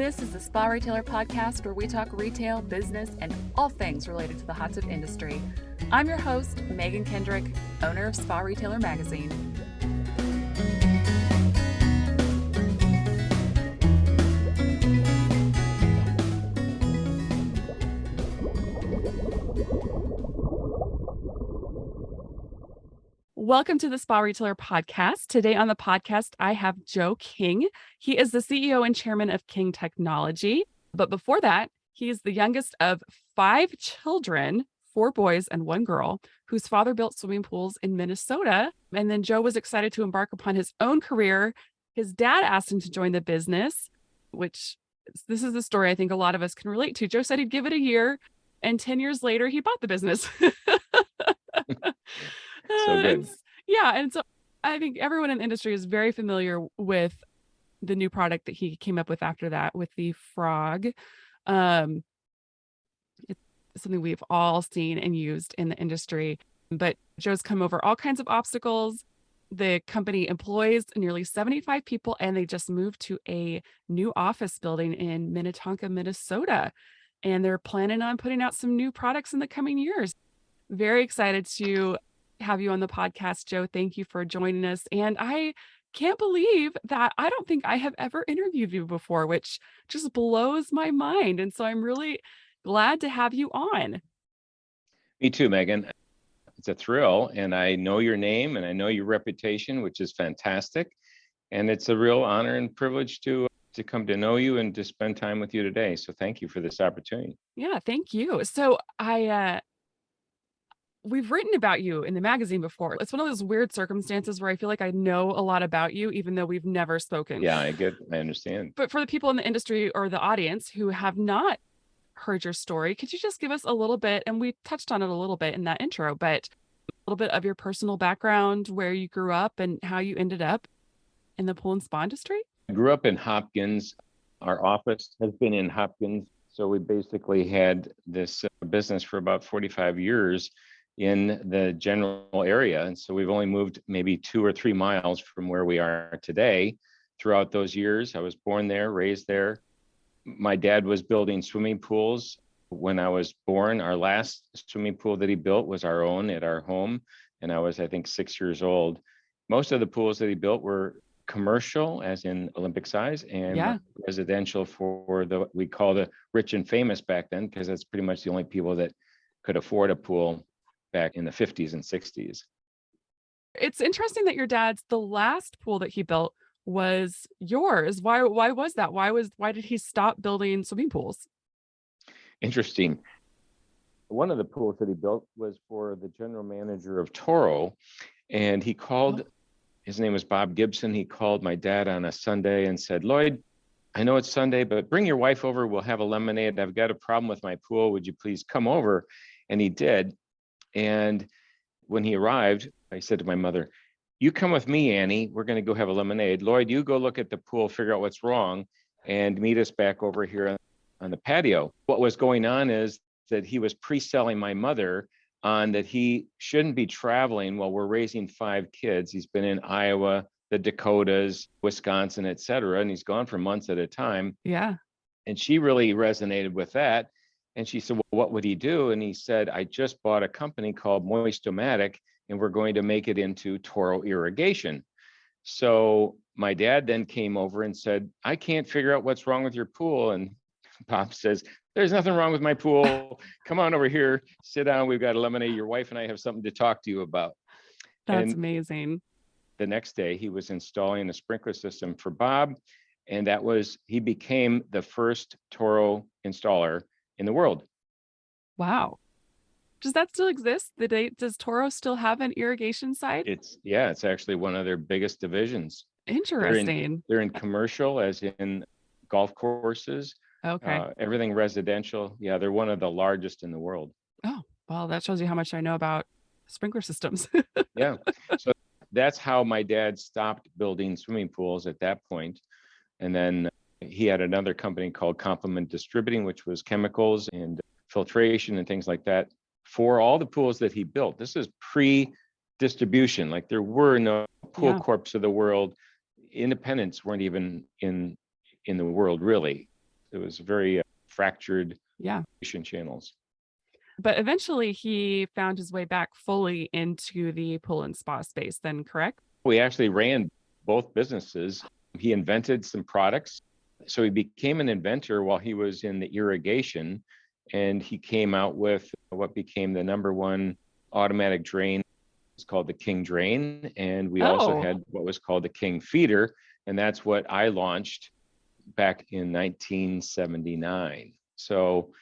This is the Spa Retailer Podcast, where we talk retail, business, and all things related to the hot tub industry. I'm your host, Megan Kendrick, owner of Spa Retailer Magazine. Welcome to the Spa Retailer Podcast. Today on the podcast, I have Joe King. He is the CEO and chairman of King Technology. But before that, he is the youngest of 5 children, 4 boys and 1 girl, whose father built swimming pools in Minnesota. And then Joe was excited to embark upon his own career. His dad asked him to join the business, which this is the story I think a lot of us can relate to. Joe said he'd give it a year, and 10 years later, he bought the business. So good. And so I think everyone in the industry is very familiar with the new product that he came up with after that, with the frog. It's something we've all seen and used in the industry, but Joe's come over all kinds of obstacles. The company employs nearly 75 people, and they just moved to a new office building in Minnetonka, Minnesota. And they're planning on putting out some new products in the coming years. Very excited to have you on the podcast, Joe. Thank you for joining us. And I can't believe that I don't think I have ever interviewed you before, which just blows my mind. And so I'm really glad to have you on. Me too, Megan. It's a thrill, and I know your name and I know your reputation, which is fantastic. And it's a real honor and privilege to come to know you and to spend time with you today. So thank you for this opportunity. Yeah, thank you. So we've written about you in the magazine before. It's one of those weird circumstances where I feel like I know a lot about you, even though we've never spoken. Yeah, I understand. But for the people in the industry or the audience who have not heard your story, could you just give us a little bit, and we touched on it a little bit in that intro, but a little bit of your personal background, where you grew up and how you ended up in the pool and spa industry? I grew up in Hopkins. Our office has been in Hopkins. So we basically had this business for about 45 years in the general area. And so we've only moved maybe 2 or 3 miles from where we are today. Throughout those years, I was born there, raised there. My dad was building swimming pools when I was born. Our last swimming pool that he built was our own at our home. And I was, I think, 6 years old. Most of the pools that he built were commercial, as in Olympic size, and residential for we call the rich and famous back then, because that's pretty much the only people that could afford a pool back in the 50s and 60s. It's interesting that your dad's, the last pool that he built was yours. Why was that? Why did he stop building swimming pools? Interesting. One of the pools that he built was for the general manager of Toro, and he called, his name was Bob Gibson. He called my dad on a Sunday and said, "Lloyd, I know it's Sunday, but bring your wife over. We'll have a lemonade. I've got a problem with my pool. Would you please come over?" And he did. And when he arrived, I said to my mother, "You come with me, Annie. We're going to go have a lemonade. Lloyd, you go look at the pool, figure out what's wrong, and meet us back over here on the patio." What was going on is that he was pre-selling my mother on that he shouldn't be traveling while we're raising 5 kids. He's been in Iowa, the Dakotas, Wisconsin, et cetera, and he's gone for months at a time. Yeah. And she really resonated with that. And she said, "Well, what would he do?" And he said, "I just bought a company called Moist-O-Matic, and we're going to make it into Toro irrigation." So my dad then came over and said, "I can't figure out what's wrong with your pool." And Bob says, "There's nothing wrong with my pool. Come on over here, sit down. We've got a lemonade. Your wife and I have something to talk to you about." That's amazing. The next day, he was installing a sprinkler system for Bob. And he became the first Toro installer in the world. Wow. Does that still exist? Does Toro still have an irrigation side? It's actually one of their biggest divisions. Interesting. They're in commercial, as in golf courses. Okay. Everything residential. Yeah, they're one of the largest in the world. Oh, well, that shows you how much I know about sprinkler systems. Yeah. So that's how my dad stopped building swimming pools at that point. And then he had another company called Complement Distributing, which was chemicals and filtration and things like that for all the pools that he built. This is pre-distribution. Like, there were no pool corps of the world. Independents weren't even in the world, really. It was very fractured Yeah. channels. But eventually he found his way back fully into the pool and spa space, then, correct? We actually ran both businesses. He invented some products. So he became an inventor while he was in the irrigation, and he came out with what became the number one automatic drain. It's called the King Drain. And we also Oh, had what was called the King Feeder. And that's what I launched back in 1979. So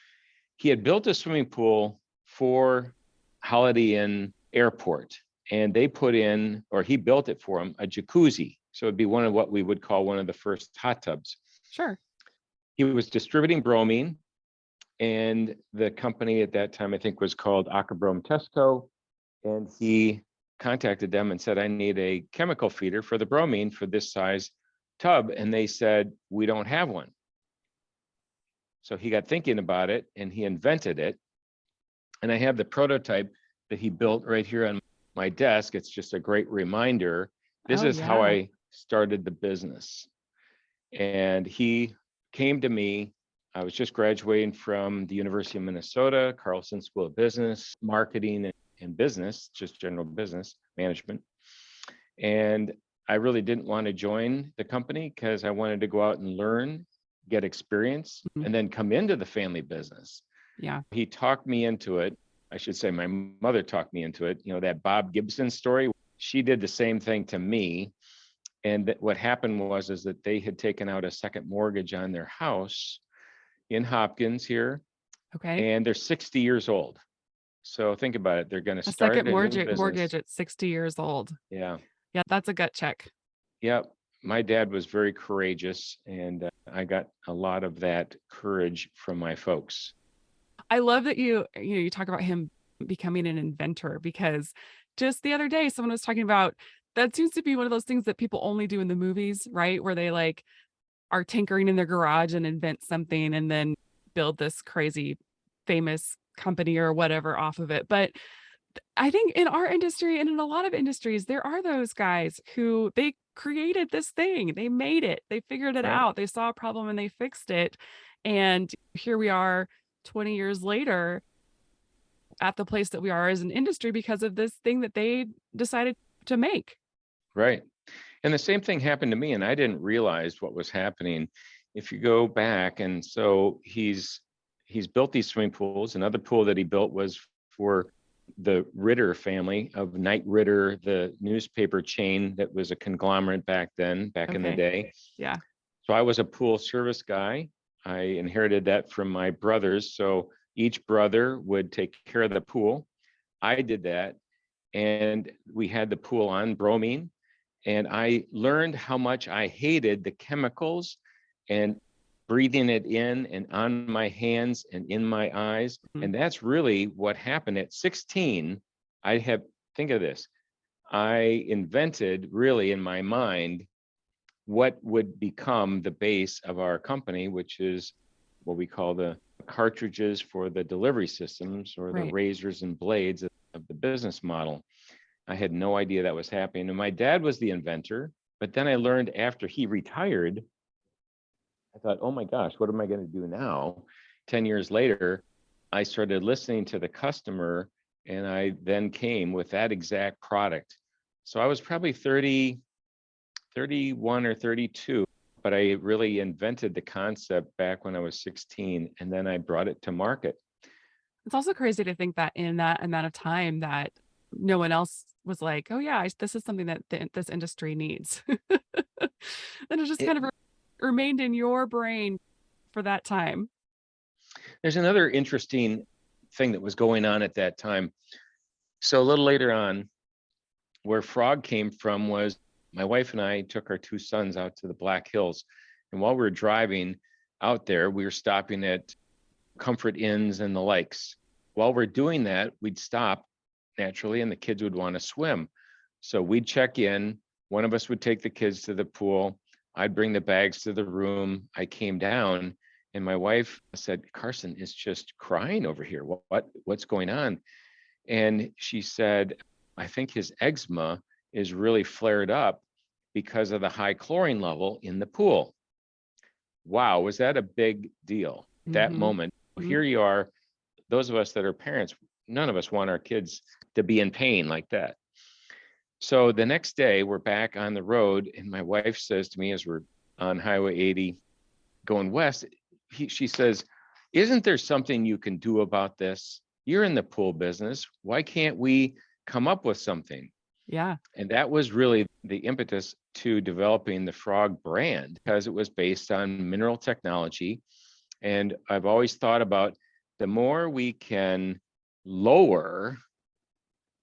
he had built a swimming pool for Holiday Inn Airport, and they put in, or he built it for him, a jacuzzi. So it'd be one of what we would call one of the first hot tubs. sure. He was distributing bromine, and the company at that time, I think, was called Aquabrome Tesco. And he contacted them and said, I need a chemical feeder for the bromine for this size tub. And they said, we don't have one. So he got thinking about it and he invented it. And I have the prototype that he built right here on my desk. It's just a great reminder. This Oh, is how yeah. I started the business. And he came to me. I was just graduating from the University of Minnesota, Carlson School of Business, Marketing and Business, just general business management. And I really didn't want to join the company because I wanted to go out and learn, get experience, Mhm. and then come into the family business. Yeah. He talked me into it. I should say my mother talked me into it. You know, that Bob Gibson story, she did the same thing to me. And what happened was is that they had taken out a second mortgage on their house in Hopkins here, Okay. and they're 60 years old. So think about it. They're going to A start second a new mortgage business. at 60 years old. Yeah. Yeah, that's a gut check. Yep. My dad was very courageous, and I got a lot of that courage from my folks. I love that you talk about him becoming an inventor, because just the other day someone was talking about that seems to be one of those things that people only do in the movies, right? Where they like are tinkering in their garage and invent something and then build this crazy famous company or whatever off of it. But I think in our industry and in a lot of industries, there are those guys who they created this thing, they made it, they figured it Right. out, they saw a problem and they fixed it. And here we are 20 years later at the place that we are as an industry because of this thing that they decided to make. Right. And the same thing happened to me, and I didn't realize what was happening. If you go back, and so he's built these swimming pools. Another pool that he built was for the Ritter family of Knight Ritter, the newspaper chain that was a conglomerate back then, back in the Okay. day. Yeah. So I was a pool service guy. I inherited that from my brothers. So each brother would take care of the pool. I did that, and we had the pool on bromine, and I learned how much I hated the chemicals and breathing it in and on my hands and in my eyes. Mhm. And that's really what happened at 16. I have, think of this, I invented really in my mind what would become the base of our company, which is what we call the cartridges for the delivery systems, or the Right. razors and blades of the business model. I had no idea that was happening. And my dad was the inventor. But then I learned after he retired, I thought, oh my gosh, what am I going to do now? 10 years later, I started listening to the customer, and I then came with that exact product. So I was probably 30, 31 or 32, but I really invented the concept back when I was 16, and then I brought it to market. It's also crazy to think that in that amount of time that no one else was like, "Oh yeah, this is something that this industry needs." And it just It, kind of remained in your brain for that time. there's another interesting thing that was going on at that time. So a little later on, where Frog came from was my wife and I took our two sons out to the Black Hills. And while we were driving out there, we were stopping at comfort inns and the likes. While we're doing that, we'd stop naturally, and the kids would want to swim. So we'd check in. One of us would take the kids to the pool. I'd bring the bags to the room. I came down, and my wife said, Carson is just crying over here. What's going on? And she said, I think his eczema is really flared up because of the high chlorine level in the pool. wow, was that a big deal? That Mm-hmm. moment, here you are, those of us that are parents, none of us want our kids to be in pain like that. So the next day we're back on the road, and my wife says to me as we're on Highway 80 going west, she says, isn't there something you can do about this? You're in the pool business. Why can't we come up with something? Yeah. And that was really the impetus to developing the Frog brand, because it was based on mineral technology. And I've always thought about the more we can lower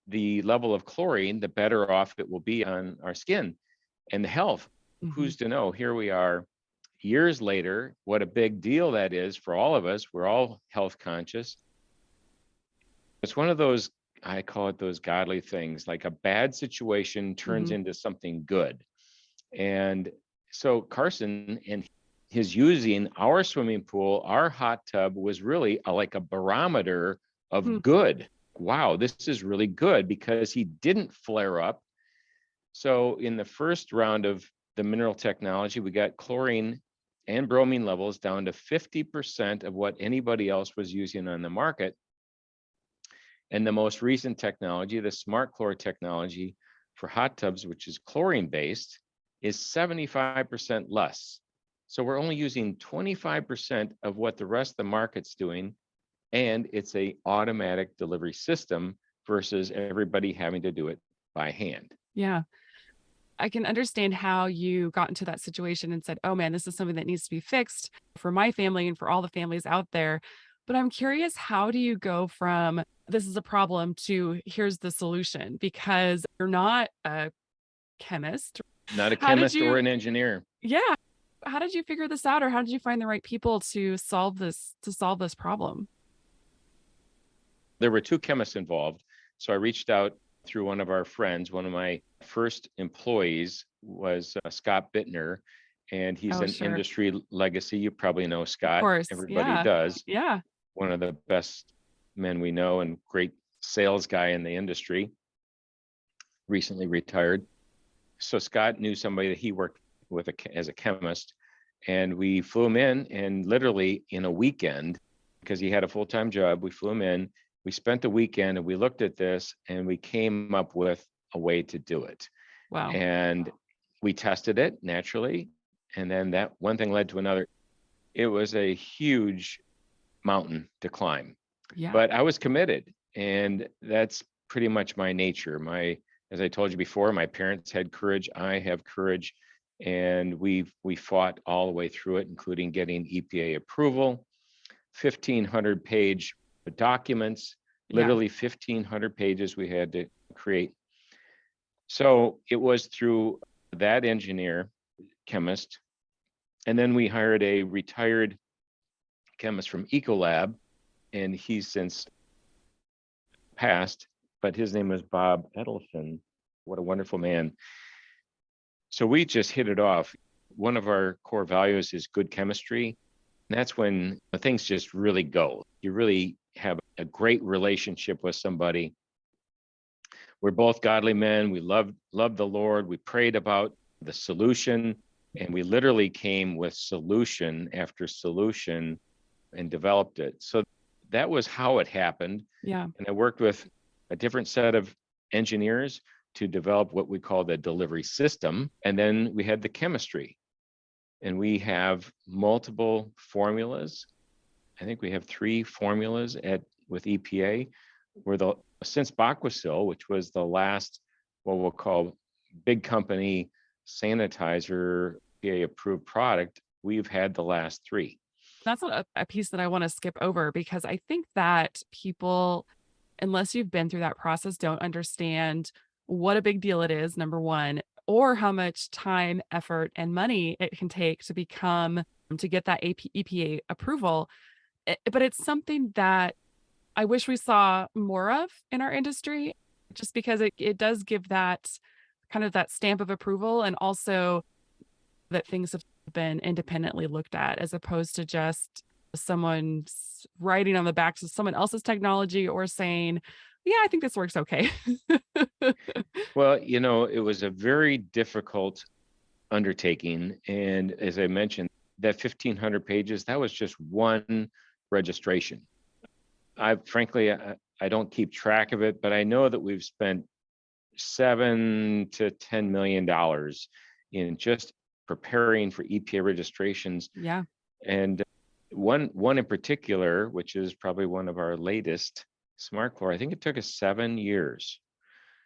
the level of chlorine, the better off it will be on our skin and the health. Mm-hmm. Who's to know? Here we are years later, what a big deal that is for all of us. We're all health conscious. It's one of those, I call it those godly things, like a bad situation turns Mm-hmm. into something good. And so Carson and his using our swimming pool, our hot tub was really like a barometer Hmm. of good. Wow, this is really good because he didn't flare up. So in the first round of the mineral technology, we got chlorine and bromine levels down to 50% of what anybody else was using on the market. And the most recent technology, the smart chlor technology for hot tubs, which is chlorine based, is 75% less. So we're only using 25% of what the rest of the market's doing. And it's a automatic delivery system versus everybody having to do it by hand. Yeah. I can understand how you got into that situation and said, oh man, this is something that needs to be fixed for my family and for all the families out there. But I'm curious, how do you go from this is a problem to here's the solution? Because you're not a chemist. Not a How did chemist or you, an engineer. yeah, how did you figure this out, or how did you find the right people to solve this problem? There were two chemists involved. So I reached out through one of our friends. One of my first employees was Scott Bittner, and he's Oh, an sure. industry legacy. You probably know Of Scott. course. Everybody Yeah. does. Yeah. One of the best men we know and great sales guy in the industry, recently retired. So Scott knew somebody that he worked with as a chemist, and we flew him in, and literally in a weekend, because he had a full-time job, we flew him in. We spent the weekend and we looked at this and we came up with a way to do it. Wow. And we tested it naturally. And then that one thing led to another. It was a huge mountain to climb, Yeah. but I was committed. And that's pretty much my nature. As I told you before, my parents had courage. I have courage. And we fought all the way through it, including getting EPA approval, 1,500 page documents, Yeah. literally 1,500 pages we had to create. So it was through that engineer, chemist, and then we hired a retired chemist from Ecolab, and he's since passed, but his name was Bob Edelson. What a wonderful man. So we just hit it off. One of our core values is good chemistry. And that's when things just really go. You really have a great relationship with somebody. We're both godly men. We love the Lord. We prayed about the solution, and we literally came with solution after solution and developed it. So that was how it happened. Yeah. And I worked with a different set of engineers to develop what we call the delivery system. And then we had the chemistry. And we have multiple formulas. I think we have 3 formulas with EPA. We're since Baquacil, which was the last, what we'll call big company sanitizer EPA approved product, we've had the last 3. That's not a piece that I want to skip over, because I think that people, unless you've been through that process, don't understand what a big deal it is, number one, or how much time, effort, and money it can take to get that EPA approval. But it's something that I wish we saw more of in our industry, just because it does give that kind of that stamp of approval, and also that things have been independently looked at, as opposed to just someone's writing on the backs of someone else's technology or saying, yeah, I think this works okay. Well, it was a very difficult undertaking. And as I mentioned, that 1,500 pages, that was just one registration. Frankly, I don't keep track of it, but I know that we've spent $7 to $10 million in just preparing for EPA registrations. Yeah. And one in particular, which is probably one of our latest, SmartCore, I think it took us 7 years.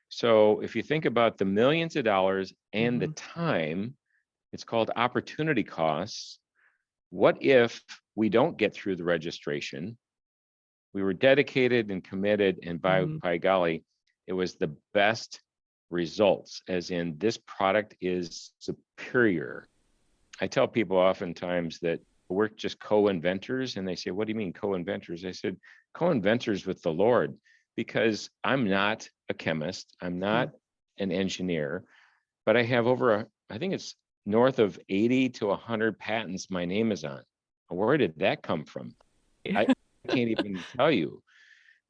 So if you think about the millions of dollars and the time, it's called opportunity costs. What if we don't get through the registration? We were dedicated and committed, and by golly, it was the best results, as in this product is superior. I tell people oftentimes that we're just co-inventors, and they say, what do you mean co-inventors? I said, co-inventors with the Lord, because I'm not a chemist, I'm not an engineer, but I have I think it's north of 80 to 100 patents my name is on. Where did that come from? I can't even tell you,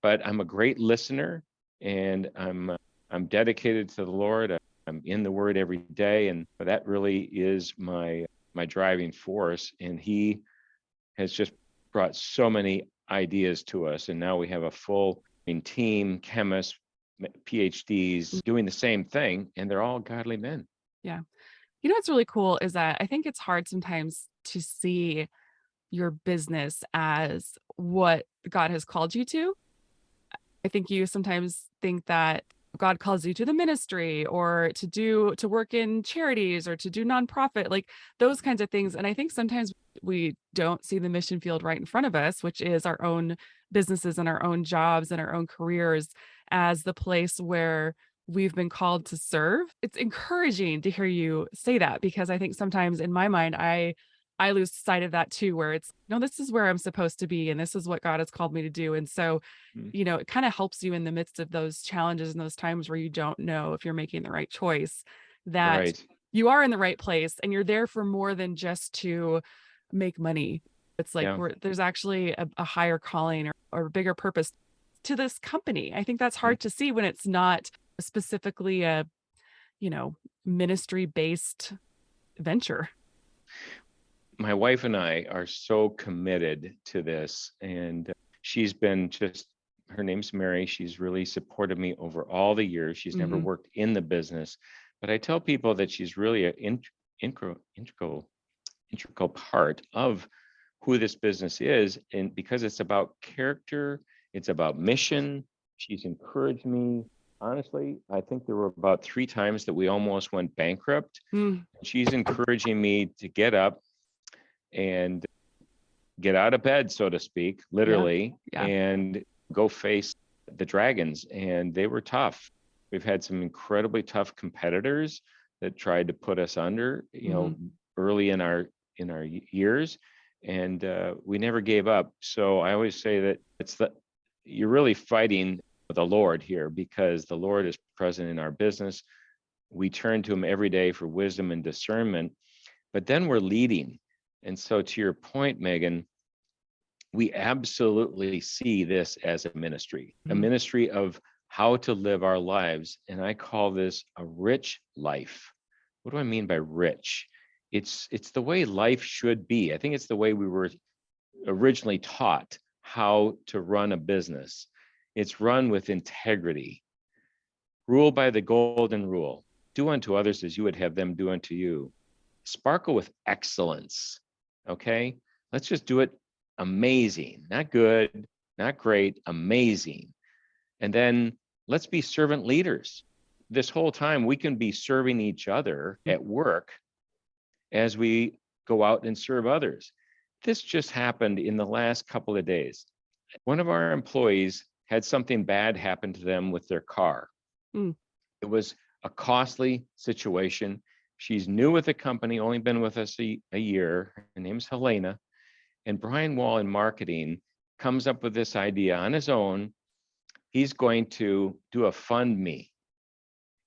but I'm a great listener, and I'm dedicated to the Lord. I'm in the Word every day, and that really is my driving force. And He has just brought so many ideas to us, and now we have a full team, chemists, PhDs doing the same thing, and they're all godly men. Yeah. You know what's really cool is that I think it's hard sometimes to see your business as what God has called you to. I think you sometimes think that God calls you to the ministry or to work in charities or to do nonprofit, like those kinds of things. And I think sometimes we don't see the mission field right in front of us, which is our own businesses and our own jobs and our own careers, as the place where we've been called to serve. It's encouraging to hear you say that, because I think sometimes in my mind, I lose sight of that too, where it's, no, this is where I'm supposed to be, and this is what God has called me to do. And so, it kind of helps you in the midst of those challenges and those times where you don't know if you're making the right choice, that Right. you are in the right place and you're there for more than just to make money. It's like Yeah. there's actually a higher calling or a bigger purpose to this company. I think that's hard to see when it's not specifically a, ministry based venture. My wife and I are so committed to this, and she's been her name's Mary. She's really supported me over all the years. She's never worked in the business, but I tell people that she's really an integral part of who this business is. And because it's about character, it's about mission. She's encouraged me. Honestly, I think there were about 3 times that we almost went bankrupt. She's encouraging me to get up and get out of bed, so to speak, literally, and go face the dragons. And they were tough. We've had some incredibly tough competitors that tried to put us under, early in our years, and we never gave up. So I always say that you're really fighting the Lord here, because the Lord is present in our business. We turn to Him every day for wisdom and discernment, but then we're leading. And so, to your point, Megan, we absolutely see this as a ministry of how to live our lives. And I call this a rich life. What do I mean by rich? It's the way life should be. I think it's the way we were originally taught how to run a business. It's run with integrity. Rule by the golden rule. Do unto others as you would have them do unto you. Sparkle with excellence. Okay? Let's just do it amazing. Not good, not great, amazing. And then let's be servant leaders. This whole time we can be serving each other at work as we go out and serve others. This just happened in the last couple of days. One of our employees had something bad happen to them with their car. It was a costly situation. She's new with the company, only been with us a year. Her name's Helena. And Brian Wall in marketing comes up with this idea on his own. He's going to do a fund me,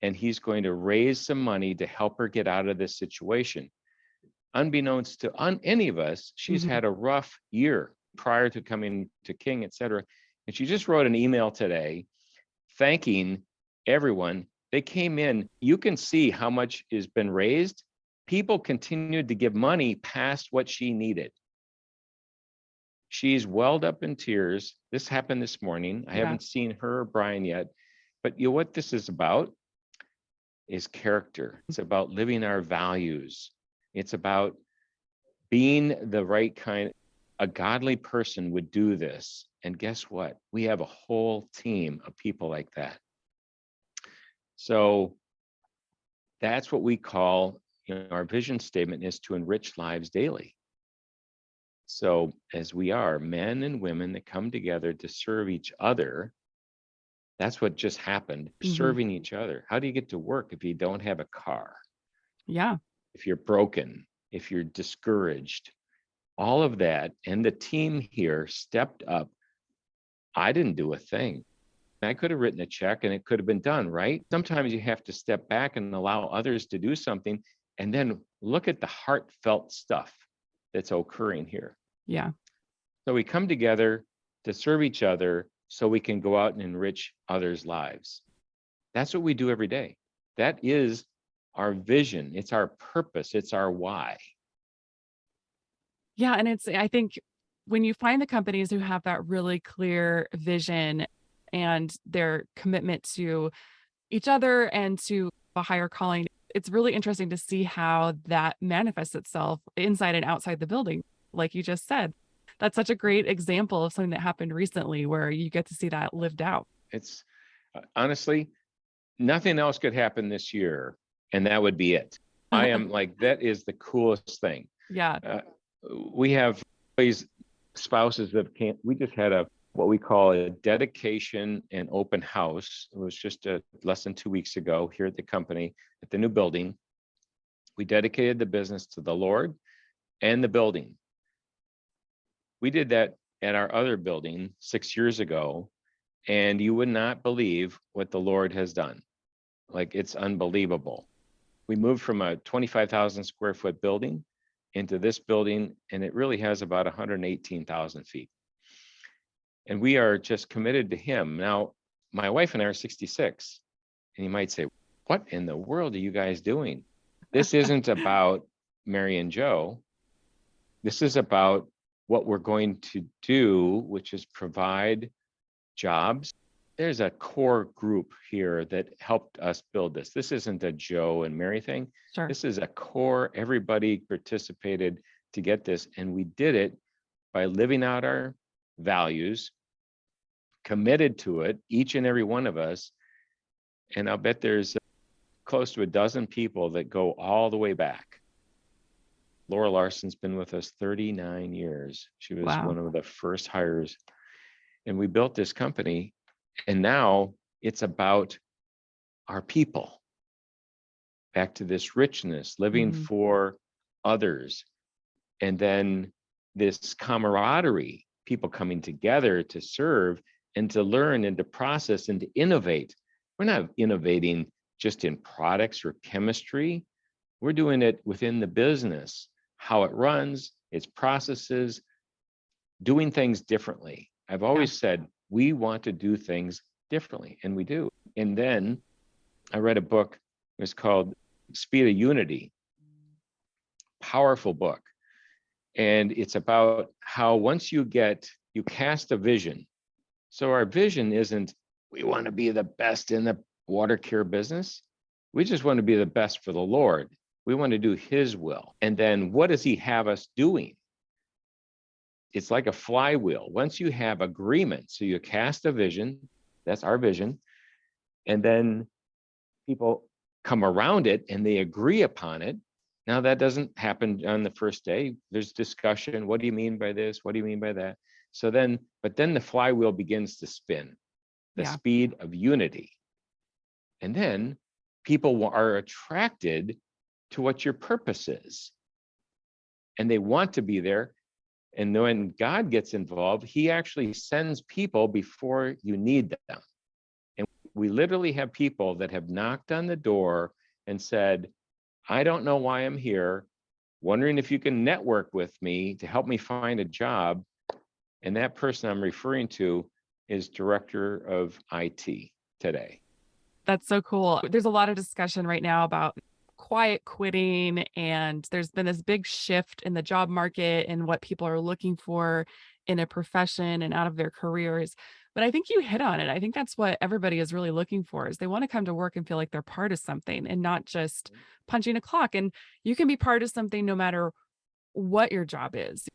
and he's going to raise some money to help her get out of this situation. Unbeknownst to any of us, she's had a rough year prior to coming to King, et cetera. And she just wrote an email today thanking everyone. They came in. You can see how much has been raised. People continued to give money past what she needed. She's welled up in tears. This happened this morning. I haven't seen her or Brian yet, but you know what this is about is character. It's about living our values. It's about being the right kind. A godly person would do this. And guess what? We have a whole team of people like that. So that's what we call, our vision statement is to enrich lives daily. So as we are men and women that come together to serve each other, that's what just happened, serving each other. How do you get to work if you don't have a car? Yeah. If you're broken, if you're discouraged, all of that. And the team here stepped up. I didn't do a thing. I could have written a check and it could have been done, right? Sometimes you have to step back and allow others to do something and then look at the heartfelt stuff that's occurring here. Yeah. So we come together to serve each other so we can go out and enrich others' lives. That's what we do every day. That is our vision. It's our purpose. It's our why. Yeah. And I think when you find the companies who have that really clear vision and their commitment to each other and to a higher calling, it's really interesting to see how that manifests itself inside and outside the building. Like you just said, that's such a great example of something that happened recently where you get to see that lived out. It's honestly, nothing else could happen this year, and that would be it. I am like, that is the coolest thing. Yeah. We have these spouses that can't, we just had what we call a dedication and open house. It was just less than 2 weeks ago here at the company, at the new building. We dedicated the business to the Lord and the building. We did that at our other building 6 years ago, and you would not believe what the Lord has done. Like, it's unbelievable. We moved from a 25,000 square foot building into this building, and it really has about 118,000 feet. And we are just committed to him. Now, my wife and I are 66, and you might say, what in the world are you guys doing? This isn't about Mary and Joe. This is about what we're going to do, which is provide jobs. There's a core group here that helped us build this. This isn't a Joe and Mary thing. Sure. This is a core, everybody participated to get this. And we did it by living out our values, committed to it, each and every one of us. And I'll bet there's close to a dozen people that go all the way back. Laura Larson's been with us 39 years. She was one of the first hires. And we built this company. And now it's about our people. Back to this richness, living for others. And then this camaraderie, people coming together to serve and to learn and to process and to innovate. We're not innovating just in products or chemistry. We're doing it within the business, how it runs, its processes, doing things differently. I've always said we want to do things differently, and we do. And then I read a book, it was called Speed of Unity. Powerful book. And it's about how once you cast a vision. So our vision isn't, we want to be the best in the water care business. We just want to be the best for the Lord. We want to do his will. And then what does he have us doing? It's like a flywheel. Once you have agreement, so you cast a vision, that's our vision, and then people come around it and they agree upon it. Now that doesn't happen on the first day. There's discussion. What do you mean by this? What do you mean by that? So then, but then the flywheel begins to spin, the speed of unity. And then people are attracted to what your purpose is. And they want to be there. And when God gets involved, he actually sends people before you need them. And we literally have people that have knocked on the door and said, I don't know why I'm here, wondering if you can network with me to help me find a job. And that person I'm referring to is director of IT today. That's so cool. There's a lot of discussion right now about quiet quitting, and there's been this big shift in the job market and what people are looking for in a profession and out of their careers. But I think you hit on it. I think that's what everybody is really looking for is they want to come to work and feel like they're part of something and not just punching a clock. And you can be part of something no matter what your job is.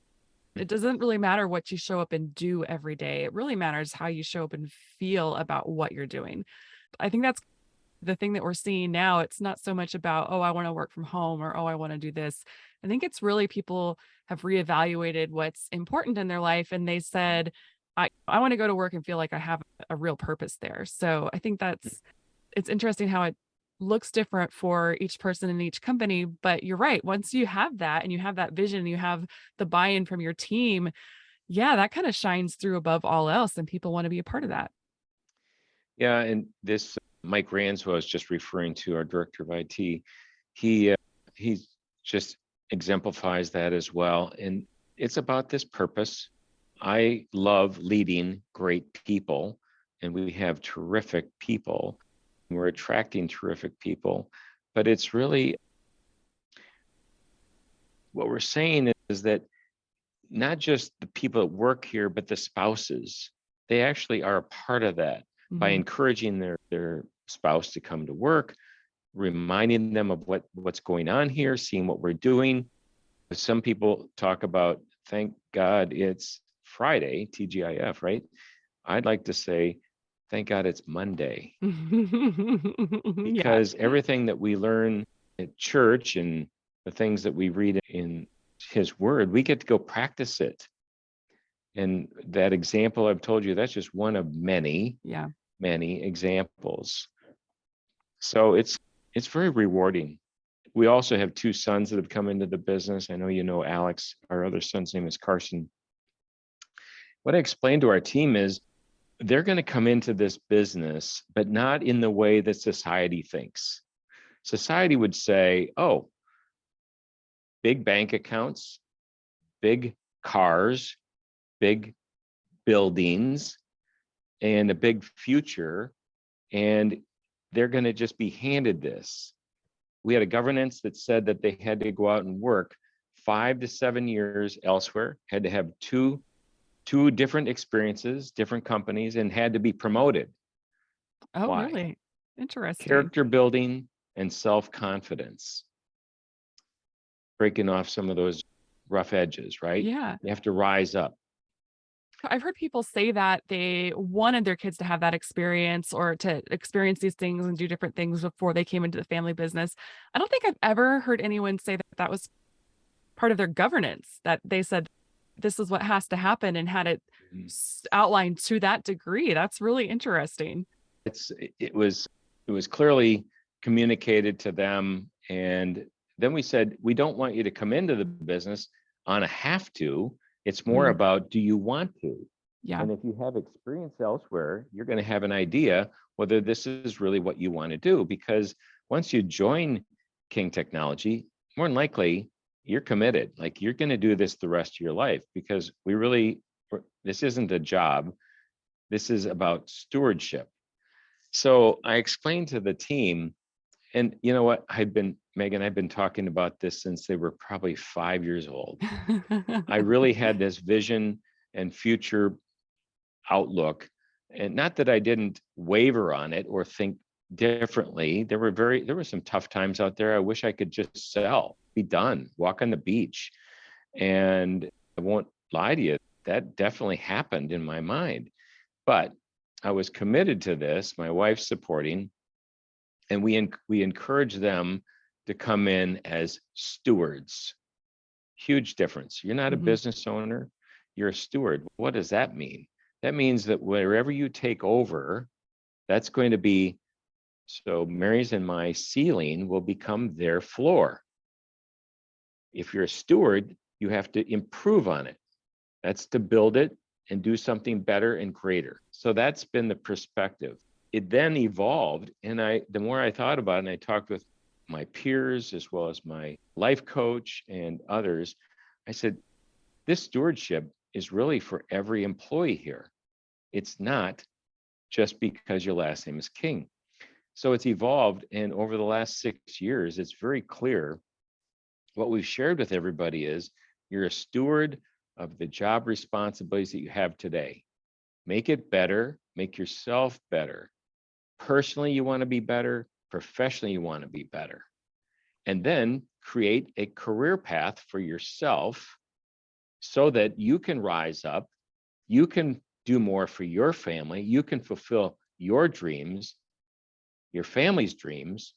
It doesn't really matter what you show up and do every day. It really matters how you show up and feel about what you're doing. I think that's the thing that we're seeing now. It's not so much about, oh, I want to work from home or, oh, I want to do this. I think it's really people have reevaluated what's important in their life and they said, I want to go to work and feel like I have a real purpose there. So I think it's interesting how it looks different for each person in each company. But you're right. Once you have that and you have that vision, and you have the buy in from your team, yeah, that kind of shines through above all else. And people want to be a part of that. Yeah, and this Mike Rands, who I was just referring to, our director of IT, he just exemplifies that as well. And it's about this purpose. I love leading great people, and we have terrific people. We're attracting terrific people, but it's really what we're saying is that not just the people that work here, but the spouses, they actually are a part of that by Mhm. encouraging their spouse to come to work, reminding them of what's going on here, seeing what we're doing. Some people talk about, thank God it's Friday, TGIF, right? I'd like to say, thank God it's Monday, Yeah. because everything that we learn at church and the things that we read in his word, we get to go practice it. And that example I've told you, that's just one of many, Yeah. many examples. So it's very rewarding. We also have two sons that have come into the business. I know you know Alex. Our other son's name is Carson. What I explained to our team is they're going to come into this business, but not in the way that society thinks. Society would say, oh, big bank accounts, big cars, big buildings, and a big future. And they're going to just be handed this. We had a governance that said that they had to go out and work 5 to 7 years elsewhere, had to have two different experiences, different companies, and had to be promoted. Oh, Why? really? Interesting. Character building and self-confidence, breaking off some of those rough edges, right? Yeah. You have to rise up. I've heard people say that they wanted their kids to have that experience or to experience these things and do different things before they came into the family business. I don't think I've ever heard anyone say that that was part of their governance, that they said this is what has to happen and had it outlined to that degree. That's really interesting. It's it was clearly communicated to them, and then we said we don't want you to come into the business on a have to. It's more Mhm. about, do you want to? Yeah. And if you have experience elsewhere, you're going to have an idea whether this is really what you want to do. Because once you join King Technology, more than likely you're committed. Like, you're going to do this the rest of your life, because this isn't a job. This is about stewardship. So I explained to the team, and you know what? Megan, I've been talking about this since they were probably 5 years old. I really had this vision and future outlook. And not that I didn't waver on it or think differently. There were some tough times out there. I wish I could just sell, be done, walk on the beach. And I won't lie to you, that definitely happened in my mind. But I was committed to this, my wife's supporting, and we encourage them to come in as stewards. Huge difference. You're not a Mhm. business owner, you're a steward. What does that mean? That means that wherever you take over, that's going to be, so Mary's and my ceiling will become their floor. If you're a steward, you have to improve on it. That's to build it and do something better and greater. So that's been the perspective. It then evolved, and the more I thought about it, and I talked with my peers as well as my life coach and others, I said, this stewardship is really for every employee here. It's not just because your last name is King. So it's evolved. And over the last 6 years, it's very clear what we've shared with everybody is you're a steward of the job responsibilities that you have today. Make it better, make yourself better. Personally, you want to be better. Professionally, you want to be better. And then create a career path for yourself so that you can rise up, you can do more for your family, you can fulfill your dreams, your family's dreams,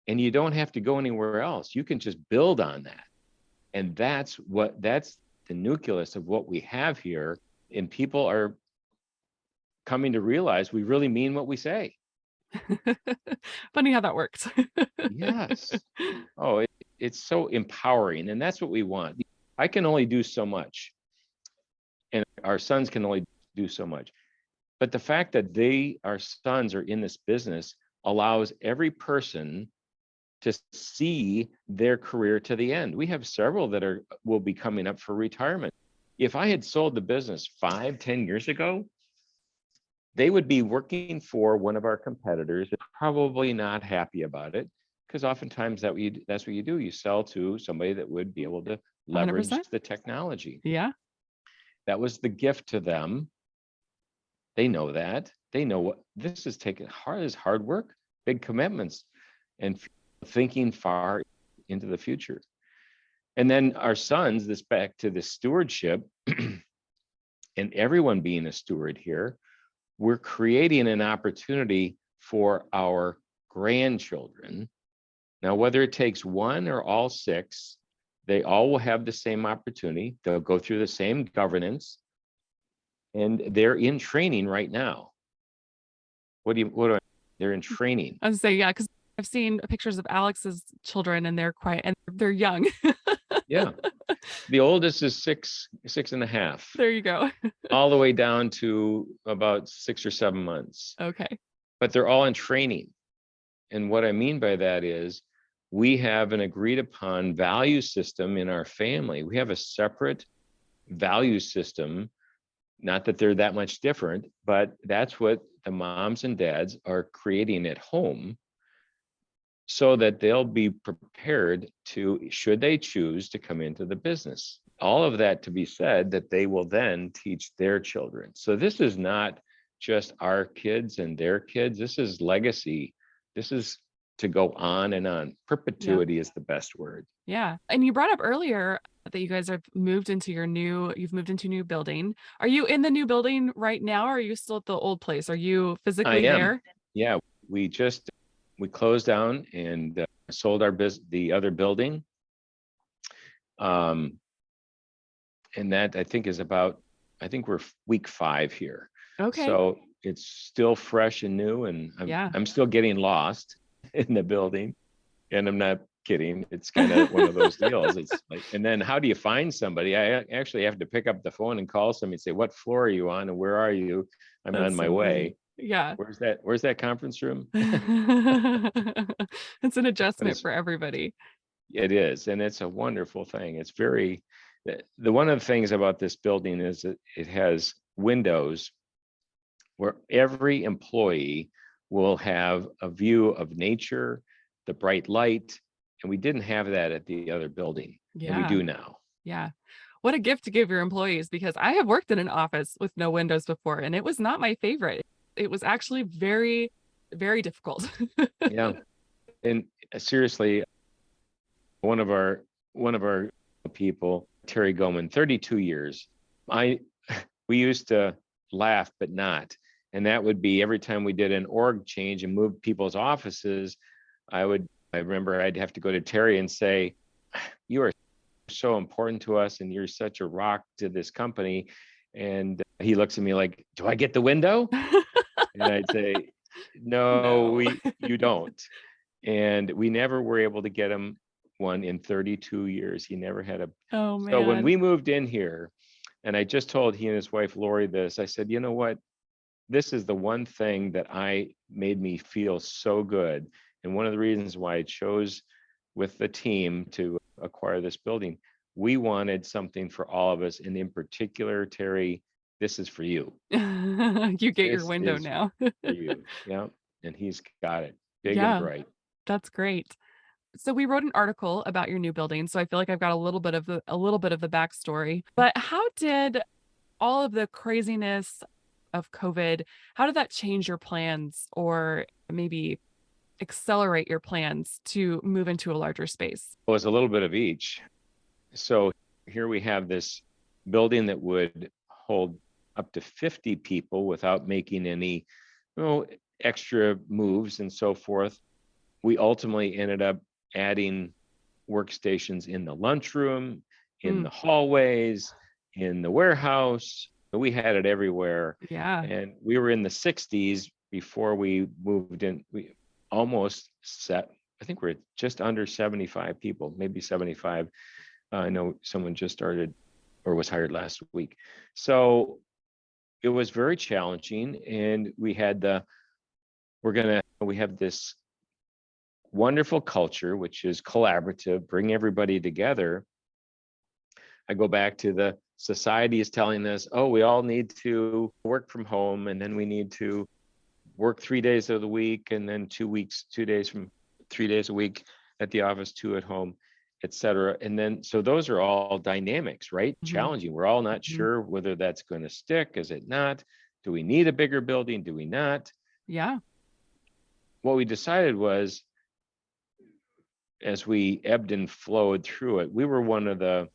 and you don't have to go anywhere else. You can just build on that. And that's the nucleus of what we have here. And people are coming to realize we really mean what we say. Funny how that works. Yes. Oh, it's so empowering. And that's what we want. I can only do so much. And our sons can only do so much. But the fact that our sons are in this business allows every person to see their career to the end. We have several that will be coming up for retirement. If I had sold the business 5-10 years ago, they would be working for one of our competitors, probably not happy about it, because oftentimes that's what you do. You sell to somebody that would be able to leverage 100%. the technology. Yeah. That was the gift to them. They know that. They know what this is taking hard work, big commitments, and thinking far into the future. And then our sons, this back to the stewardship and everyone being a steward here, we're creating an opportunity for our grandchildren. Now, whether it takes one or all six, they all will have the same opportunity. They'll go through the same governance, and they're in training right now. They're in training. I was saying, yeah, because I've seen pictures of Alex's children and they're young. Yeah. The oldest is six and a half, There you go. all the way down to about 6 or 7 months. Okay. But they're all in training. And what I mean by that is we have an agreed upon value system in our family. We have a separate value system, not that they're that much different, but that's what the moms and dads are creating at home so that they'll be prepared to, should they choose to come into the business. All of that to be said that they will then teach their children. So this is not just our kids and their kids. This is legacy. This is to go on and on. Perpetuity is the best word. Yeah. And you brought up earlier that you guys have moved into you've moved into a new building. Are you in the new building right now? Or are you still at the old place? Are you physically there? Yeah. We closed down and sold the other building. And that I think we're week 5 here. Okay. So it's still fresh and new, and I'm still getting lost in the building, and I'm not kidding. It's kind of one of those deals. It's like, and then how do you find somebody? I actually have to pick up the phone and call somebody and say, what floor are you on and where are you? I'm on my way. Yeah. Where's that conference room? It's an adjustment for everybody. It is. And it's a wonderful thing. It's one of the things about this building is that it has windows where every employee will have a view of nature, the bright light. And we didn't have that at the other building. Yeah. And we do now. Yeah. What a gift to give your employees, because I have worked in an office with no windows before, and it was not my favorite. It was actually very, very difficult. Yeah. And seriously, one of our people, Terry Goman, 32 years. We used to laugh, but not. And that would be every time we did an org change and moved people's offices, I remember I'd have to go to Terry and say, you are so important to us and you're such a rock to this company. And he looks at me like, do I get the window? And I'd say, no. You don't. And we never were able to get him one in 32 years. He never had a. Oh, man. So when we moved in here, and I just told he and his wife, Lori, this, I said, you know what? This is the one thing that made me feel so good. And one of the reasons why I chose with the team to acquire this building, we wanted something for all of us. And in particular, Terry, this is for you. You get your window now. For you. Yeah. And he's got it. big and Yeah, bright. that's great. So we wrote an article about your new building, so I feel like I've got a little bit of the backstory. But how did all of the craziness of COVID, how did that change your plans or maybe accelerate your plans to move into a larger space? Well, it's a little bit of each. So here we have this building that would hold up to 50 people without making any, extra moves and so forth. We ultimately ended up adding workstations in the lunchroom, in Mm, the hallways, in the warehouse. We had it everywhere. yeah. And we were in the 60s before we moved in. We almost set, I think we're just under 75 people, maybe 75. I know someone just started or was hired last week. So it was very challenging. And we have this wonderful culture, which is collaborative, bring everybody together. I go back to the society is telling us, oh, we all need to work from home, and then we need to work 3 days of the week, and then 2 weeks, 2 days from 3 days a week at the office, 2 at home, et cetera. And then, so those are all dynamics, right? Mhm, Challenging. We're all not mhm. sure whether that's going to stick. Is it not? Do we need a bigger building? Do we not? Yeah. What we decided was, as we ebbed and flowed through it, we were one of the,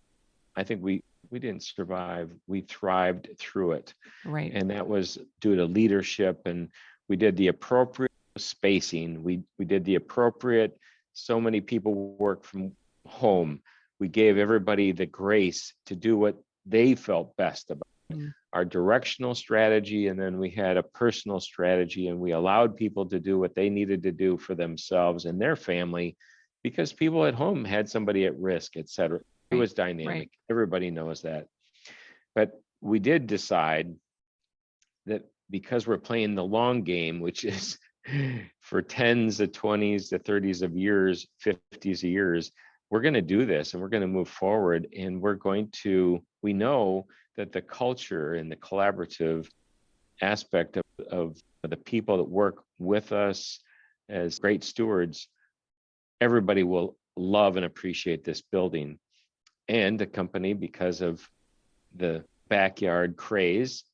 I think we didn't survive, we thrived through it. Right. And that was due to leadership, and we did the appropriate spacing. We did the appropriate, so many people work from home. We gave everybody the grace to do what they felt best about Mm, our directional strategy, and then we had a personal strategy, and we allowed people to do what they needed to do for themselves and their family, because people at home had somebody at risk, et cetera. It right. was dynamic. Right. Everybody knows that. But we did decide that because we're playing the long game, which is for tens of 20s to 30s of years, 50s of years, we're going to do this and we're going to move forward. And we know that the culture and the collaborative aspect of the people that work with us as great stewards, everybody will love and appreciate this building. And the company, because of the backyard craze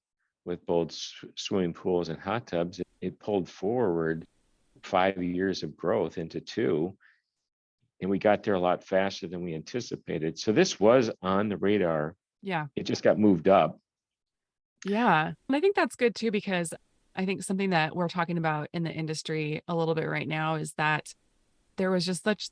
with both swimming pools and hot tubs, it pulled forward 5 years of growth into two. And we got there a lot faster than we anticipated. So this was on the radar. Yeah. It just got moved up. Yeah. And I think that's good too, because I think something that we're talking about in the industry a little bit right now is that there was just such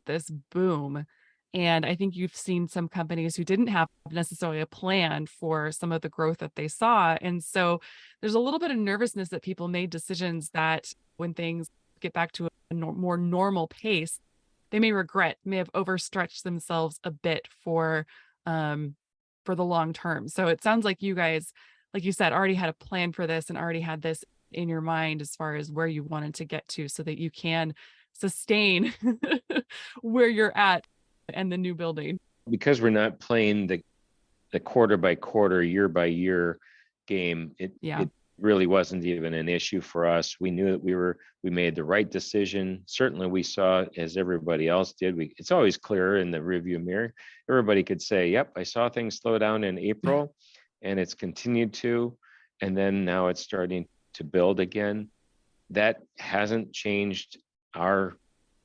this boom. And I think you've seen some companies who didn't have necessarily a plan for some of the growth that they saw. And so there's a little bit of nervousness that people made decisions that when things get back to a more normal pace, they may regret, may have overstretched themselves a bit um for the long term. So it sounds like you guys, like you said, already had a plan for this and already had this in your mind as far as where you wanted to get to so that you can sustain where you're at and the new building. Because we're not playing the quarter by quarter, year by year game, Yeah. it really wasn't even an issue for us. We knew that we made the right decision. Certainly we saw, as everybody else did, it's always clearer in the rearview mirror. Everybody could say, yep, I saw things slow down in April and it's continued to, and then now it's starting to build again. That hasn't changed our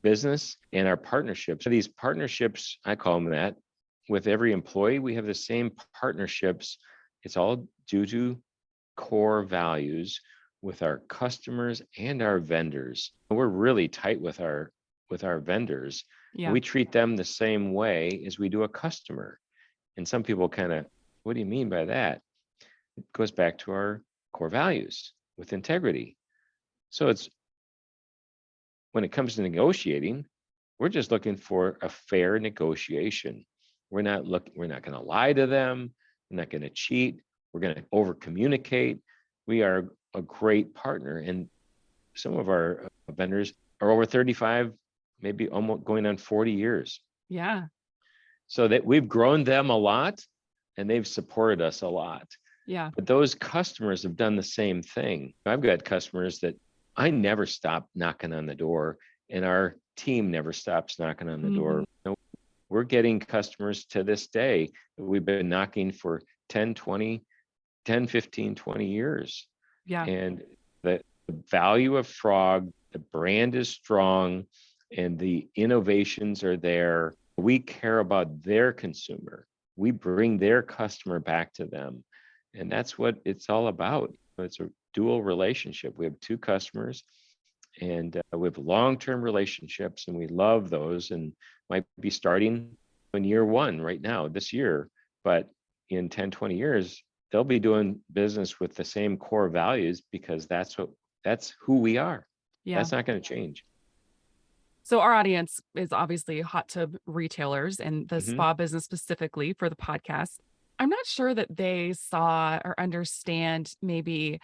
business and our partnerships. So these partnerships, I call them that, with every employee, we have the same partnerships. It's all due to core values with our customers and our vendors. We're really tight with our vendors. Yeah. We treat them the same way as we do a customer. And some people kind of, what do you mean by that? It goes back to our core values with integrity. So it's when it comes to negotiating, we're just looking for a fair negotiation. We're not going to lie to them. We're not going to cheat. We're going to over communicate. We are a great partner. And some of our vendors are over 35, maybe almost going on 40 years. Yeah. So that we've grown them a lot and they've supported us a lot. Yeah. But those customers have done the same thing. I've got customers that I never stop knocking on the door, and our team never stops knocking on the door. We're getting customers to this day that we've been knocking for 10, 20, 10, 15, 20 years. Yeah. And the value of Frog, the brand is strong, and the innovations are there. We care about their consumer. We bring their customer back to them. And that's what it's all about. It's a dual relationship. We have two customers, and we have long-term relationships, and we love those, and might be starting in year one right now, this year. But in 10, 20 years, they'll be doing business with the same core values, because that's who we are. Yeah. That's not going to change. So our audience is obviously hot tub retailers and the Mhm. spa business specifically for the podcast. I'm not sure that they saw or understand maybe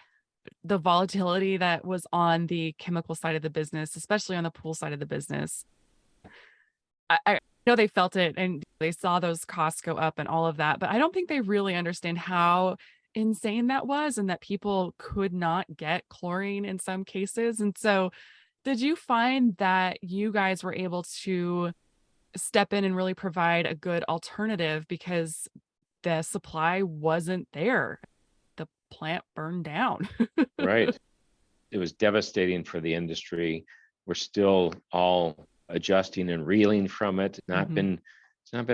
the volatility that was on the chemical side of the business, especially on the pool side of the business. I know they felt it and they saw those costs go up and all of that, but I don't think they really understand how insane that was and that people could not get chlorine in some cases. And so, did you find that you guys were able to step in and really provide a good alternative because the supply wasn't there? The plant burned down. Right. It was devastating for the industry. We're still all adjusting and reeling from it. It's not been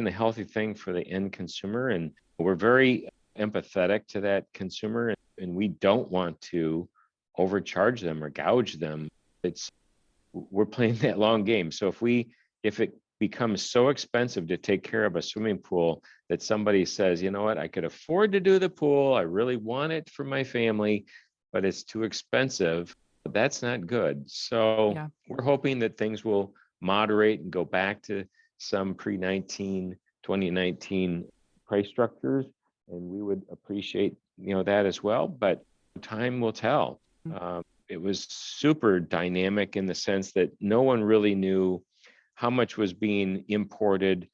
a healthy thing for the end consumer, and we're very empathetic to that consumer, and we don't want to overcharge them or gouge them. We're playing that long game. So if it becomes so expensive to take care of a swimming pool that somebody says, you know what, I could afford to do the pool, I really want it for my family, but it's too expensive, that's not good. So Yeah. we're hoping that things will moderate and go back to some pre-2019 price structures, and we would appreciate that as well, but time will tell. It was super dynamic in the sense that no one really knew how much was being imported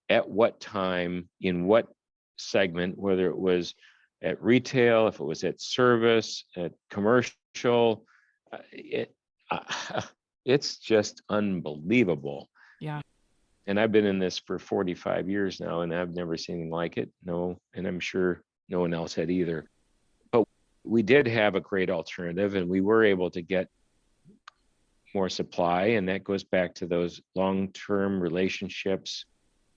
at what time, in what segment, whether it was at retail, if it was at service, at commercial. It's just unbelievable. Yeah. And I've been in this for 45 years now, and I've never seen anything like it. No, and I'm sure no one else had either. But we did have a great alternative, and we were able to get more supply, and that goes back to those long-term relationships.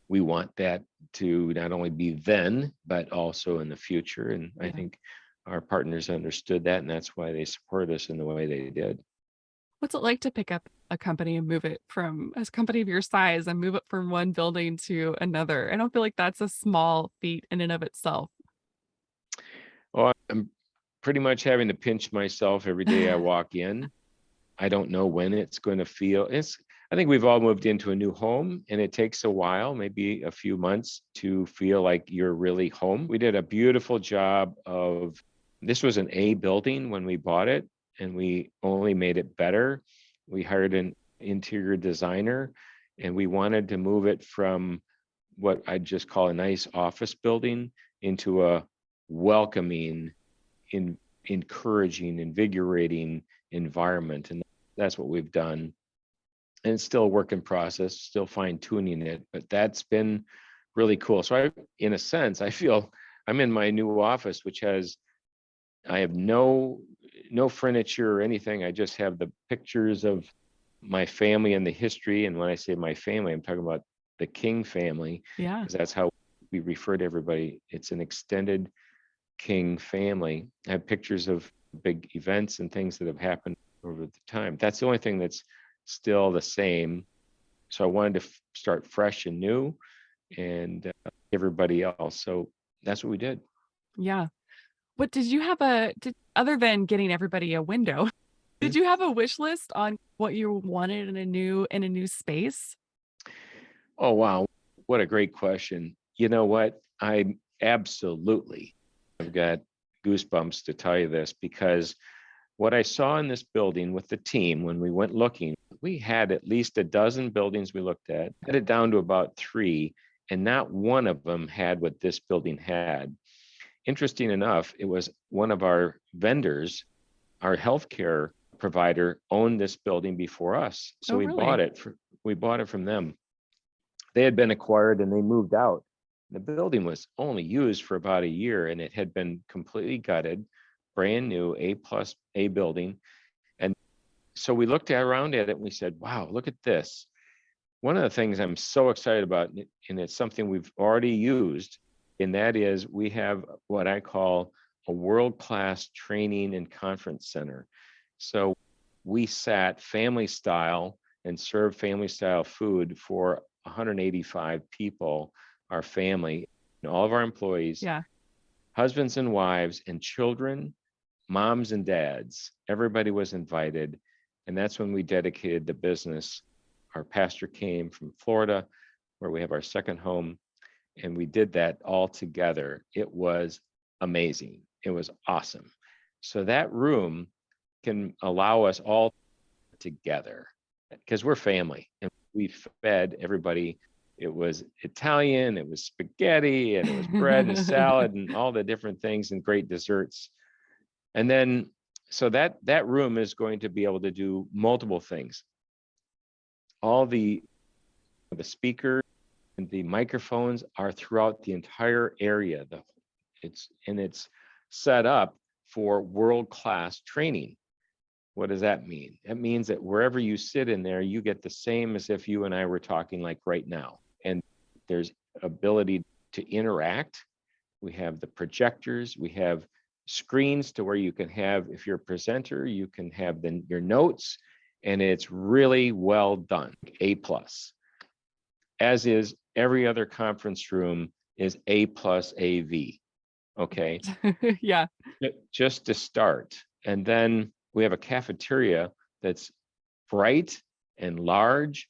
We want that to not only be then, but also in the future. And I think our partners understood that, and that's why they support us in the way they did. What's it like to pick up a company and move it from a company of your size and move it from one building to another? I don't feel like that's a small feat in and of itself. Oh, I'm pretty much having to pinch myself every day I walk in. I don't know when it's going to feel. I think we've all moved into a new home, and it takes a while, maybe a few months, to feel like you're really home. We did a beautiful job of, this was an A building when we bought it, and we only made it better. We hired an interior designer, and we wanted to move it from what I'd just call a nice office building into a welcoming, encouraging, invigorating environment. And that's what we've done. And it's still a work in process, still fine tuning it, but that's been really cool. So in a sense, I feel I'm in my new office, I have no furniture or anything. I just have the pictures of my family and the history. And when I say my family, I'm talking about the King family, because that's how we refer to everybody. It's an extended King family. I have pictures of big events and things that have happened over the time. That's the only thing that's still the same. So I wanted to start fresh and new, and everybody else. So that's what we did. Yeah. What did you have other than getting everybody a window, did you have a wish list on what you wanted in a new space? Oh, wow. What a great question. You know what? I've got goosebumps to tell you this, because what I saw in this building with the team when we went looking, we had at least a dozen buildings we looked at, got it down to about 3, and not one of them had what this building had. Interesting enough, it was one of our vendors, our healthcare provider owned this building before us. So Oh, really? we bought it from them. They had been acquired and they moved out. The building was only used for about a year and it had been completely gutted, brand new, A building. And so we looked around at it and we said, wow, look at this. One of the things I'm so excited about, and it's something we've already used, and that is we have what I call a world-class training and conference center. So we sat family style and served family style food for 185 people, our family, and all of our employees, Yeah. husbands and wives, and children, moms and dads. Everybody was invited. And that's when we dedicated the business. Our pastor came from Florida, where we have our second home, and we did that all together. It was amazing. It was awesome. So that room can allow us all together because we're family and we fed everybody. It was Italian, it was spaghetti, and it was bread and salad and all the different things and great desserts. And then so that room is going to be able to do multiple things. All the speakers and the microphones are throughout the entire area. It's set up for world-class training. What does that mean? That means that wherever you sit in there, you get the same as if you and I were talking like right now. And there's ability to interact. We have the projectors, we have screens to where you can have, if you're a presenter, you can have your notes, and it's really well done, A+. As is every other conference room is A+ AV, okay? Yeah. Just to start. And then we have a cafeteria that's bright and large.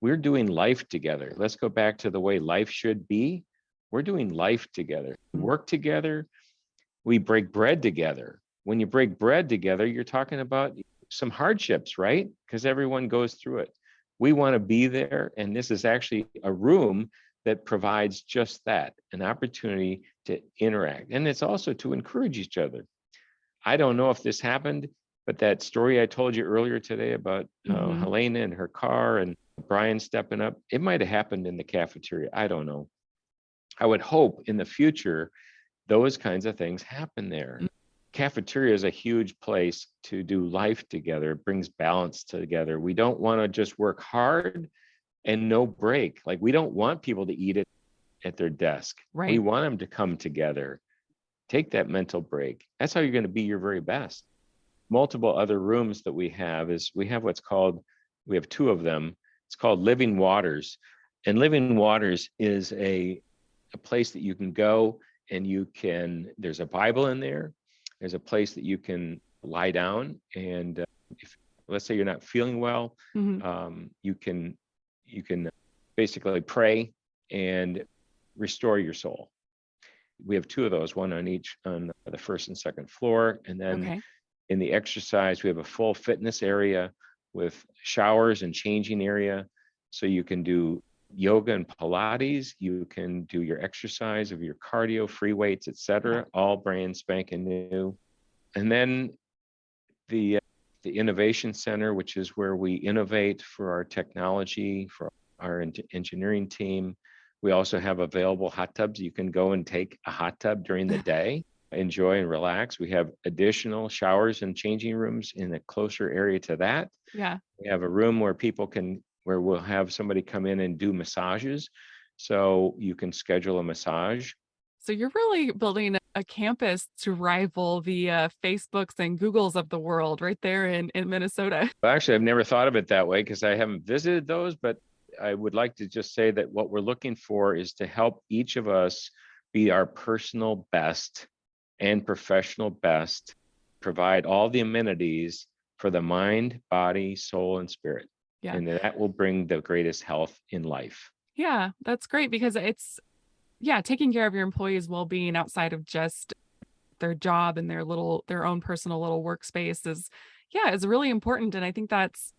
We're doing life together. Let's go back to the way life should be. We're doing life together, work together. We break bread together. When you break bread together, you're talking about some hardships, right? Because everyone goes through it. We want to be there. And this is actually a room that provides just that, an opportunity to interact. And it's also to encourage each other. I don't know if this happened, but that story I told you earlier today about Helena and her car and Brian stepping up, it might have happened in the cafeteria. I don't know. I would hope in the future, those kinds of things happen there. Cafeteria is a huge place to do life together. It brings balance together. We don't want to just work hard and no break. Like we don't want people to eat it at their desk. Right. We want them to come together. Take that mental break. That's how you're going to be your very best. Multiple other rooms that we have is we have two of them. It's called Living Waters. And Living Waters is a place that you can go and there's a Bible in there. There's a place that you can lie down. And if, let's say you're not feeling well, you can basically pray and restore your soul. We have two of those, one on each on the first and second floor. And then in the exercise, we have a full fitness area with showers and changing area. So you can do yoga and Pilates. You can do your exercise of your cardio, free weights, etc. All brand spanking new. And then the Innovation Center, which is where we innovate for our technology, for our engineering team. We also have available hot tubs. You can go and take a hot tub during the day, enjoy and relax. We have additional showers and changing rooms in a closer area to that. Yeah. We have a room where where we'll have somebody come in and do massages. So you can schedule a massage. So you're really building a campus to rival the Facebooks and Googles of the world right there in Minnesota. Well, actually, I've never thought of it that way because I haven't visited those, but I would like to just say that what we're looking for is to help each of us be our personal best and professional best, provide all the amenities for the mind, body, soul, and spirit. Yeah. And that will bring the greatest health in life. Yeah, that's great because it's, taking care of your employees' well-being outside of just their job and their own personal little workspace is really important. And I think that's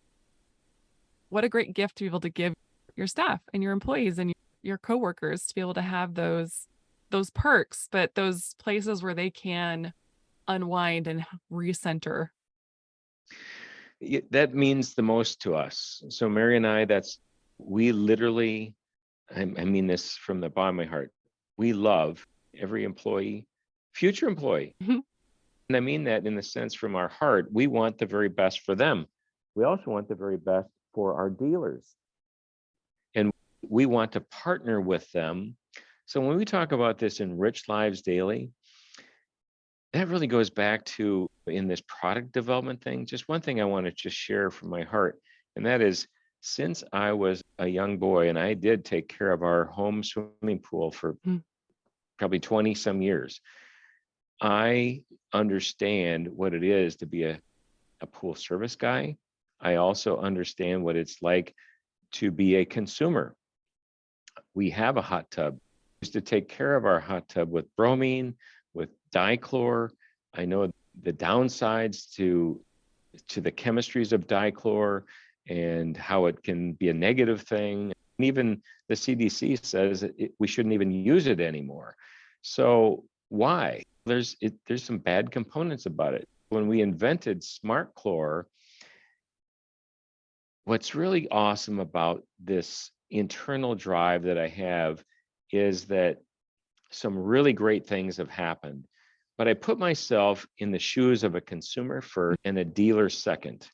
what a great gift to be able to give your staff and your employees and your coworkers to be able to have those perks, but those places where they can unwind and recenter. That means the most to us. So Mary and I, we literally, I mean this from the bottom of my heart. We love every employee, future employee. Mhm. And I mean that in the sense from our heart. We want the very best for them. We also want the very best for our dealers. And we want to partner with them. So when we talk about this in Rich Lives Daily, that really goes back to in this product development thing. Just one thing I want to just share from my heart, and that is since I was a young boy and I did take care of our home swimming pool for Mm. probably 20 some years, I understand what it is to be a pool service guy. I also understand what it's like to be a consumer. We have a hot tub. We used to take care of our hot tub with bromine, with dichlor. I know the downsides to the chemistries of dichlor and how it can be a negative thing. And even the CDC says we shouldn't even use it anymore. So why? There's some bad components about it. When we invented smart chlor, what's really awesome about this internal drive that I have is that some really great things have happened. But I put myself in the shoes of a consumer first and a dealer second.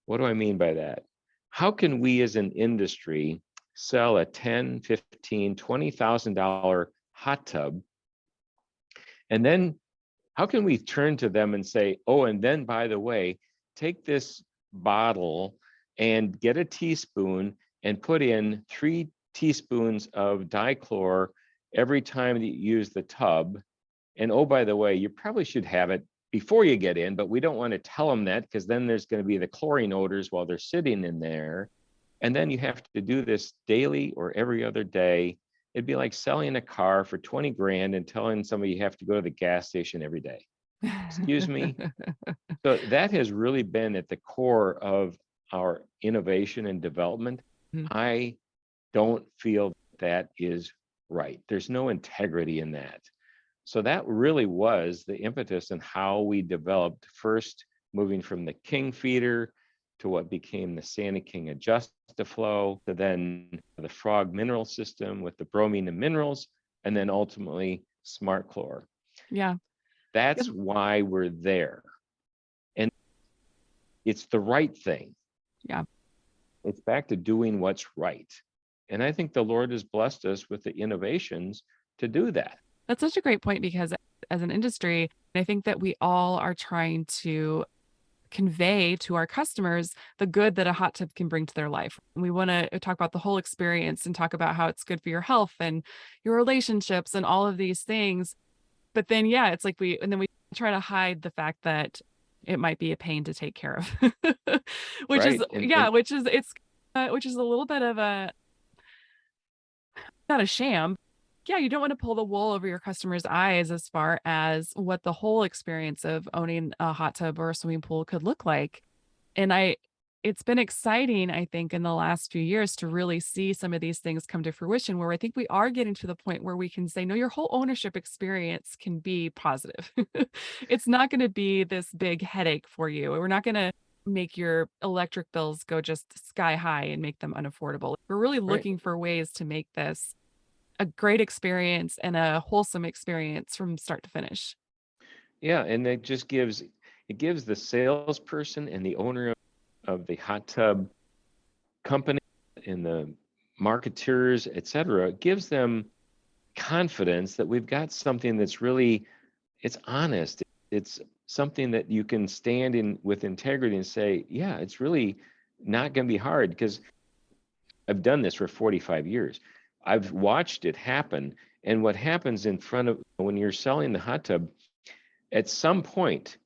What do I mean by that? How can we as an industry sell a $10, $15, $20,000 hot tub? And then how can we turn to them and say, oh, and then by the way, take this bottle and get a teaspoon and put in 3 teaspoons of dichlor every time that you use the tub. And oh, by the way, you probably should have it before you get in, but we don't want to tell them that because then there's going to be the chlorine odors while they're sitting in there. And then you have to do this daily or every other day. It'd be like selling a car for 20 grand and telling somebody you have to go to the gas station every day. Excuse me. So that has really been at the core of our innovation and development. Mhm. I don't feel that is right. There's no integrity in that. So that really was the impetus in how we developed first moving from the King feeder to what became the Sandy King Adjust-A-Flow, to then the Frog mineral system with the bromine and minerals, and then ultimately Smart Chlor. Yeah. That's Yep. why we're there. And it's the right thing. Yeah. It's back to doing what's right. And I think the Lord has blessed us with the innovations to do that. That's such a great point because as an industry, I think that we all are trying to convey to our customers the good that a hot tub can bring to their life. We want to talk about the whole experience and talk about how it's good for your health and your relationships and all of these things. But then, yeah, it's like and then we try to hide the fact that it might be a pain to take care of, which is, Right. yeah, which is a little bit of a, not a sham. Yeah, you don't want to pull the wool over your customers' eyes as far as what the whole experience of owning a hot tub or a swimming pool could look like. And it's been exciting, I think, in the last few years to really see some of these things come to fruition where I think we are getting to the point where we can say, no, your whole ownership experience can be positive. It's not going to be this big headache for you. We're not going to make your electric bills go just sky high and make them unaffordable. We're really right. looking for ways to make this a great experience and a wholesome experience from start to finish. Yeah. And it gives the salesperson and the owner of the hot tub company and the marketers, et cetera, it gives them confidence that we've got something that's really, it's honest. It's something that you can stand in with integrity and say, yeah, it's really not going to be hard because I've done this for 45 years. I've watched it happen. And what happens in front of when you're selling the hot tub, at some point,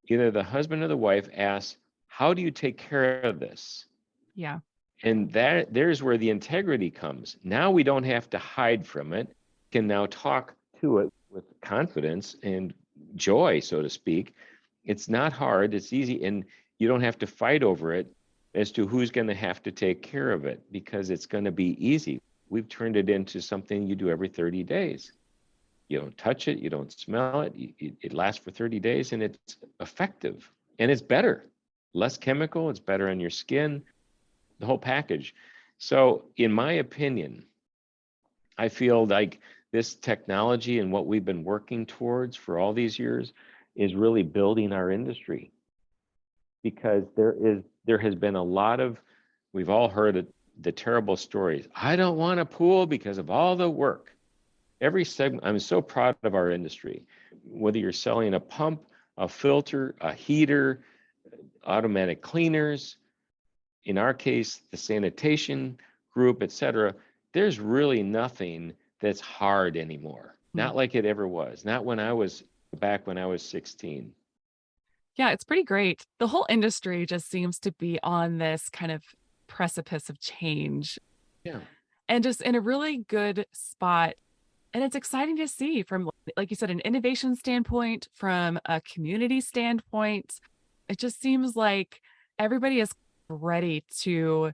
either the husband or the wife asks, how do you take care of this? Yeah. And there's where the integrity comes. Now we don't have to hide from it, can now talk to it with confidence and joy, so to speak. It's not hard, it's easy, and you don't have to fight over it as to who's going to have to take care of it because it's going to be easy. We've turned it into something you do every 30 days. You don't touch it, you don't smell it, it lasts for 30 days, and it's effective and it's better. less chemical, it's better on your skin, the whole package. So in my opinion, I feel like this technology and what we've been working towards for all these years is really building our industry, because there has been a lot of, we've all heard it, the terrible stories. I don't want a pool because of all the work. Every segment, I'm so proud of our industry. Whether you're selling a pump, a filter, a heater, automatic cleaners, in our case, the sanitation group, et cetera, there's really nothing that's hard anymore. Not like it ever was. Not when I was back when I was 16. Yeah, it's pretty great. The whole industry just seems to be on this kind of precipice of change Yeah. and just in a really good spot. And it's exciting to see from, like you said, an innovation standpoint, from a community standpoint. It just seems like everybody is ready to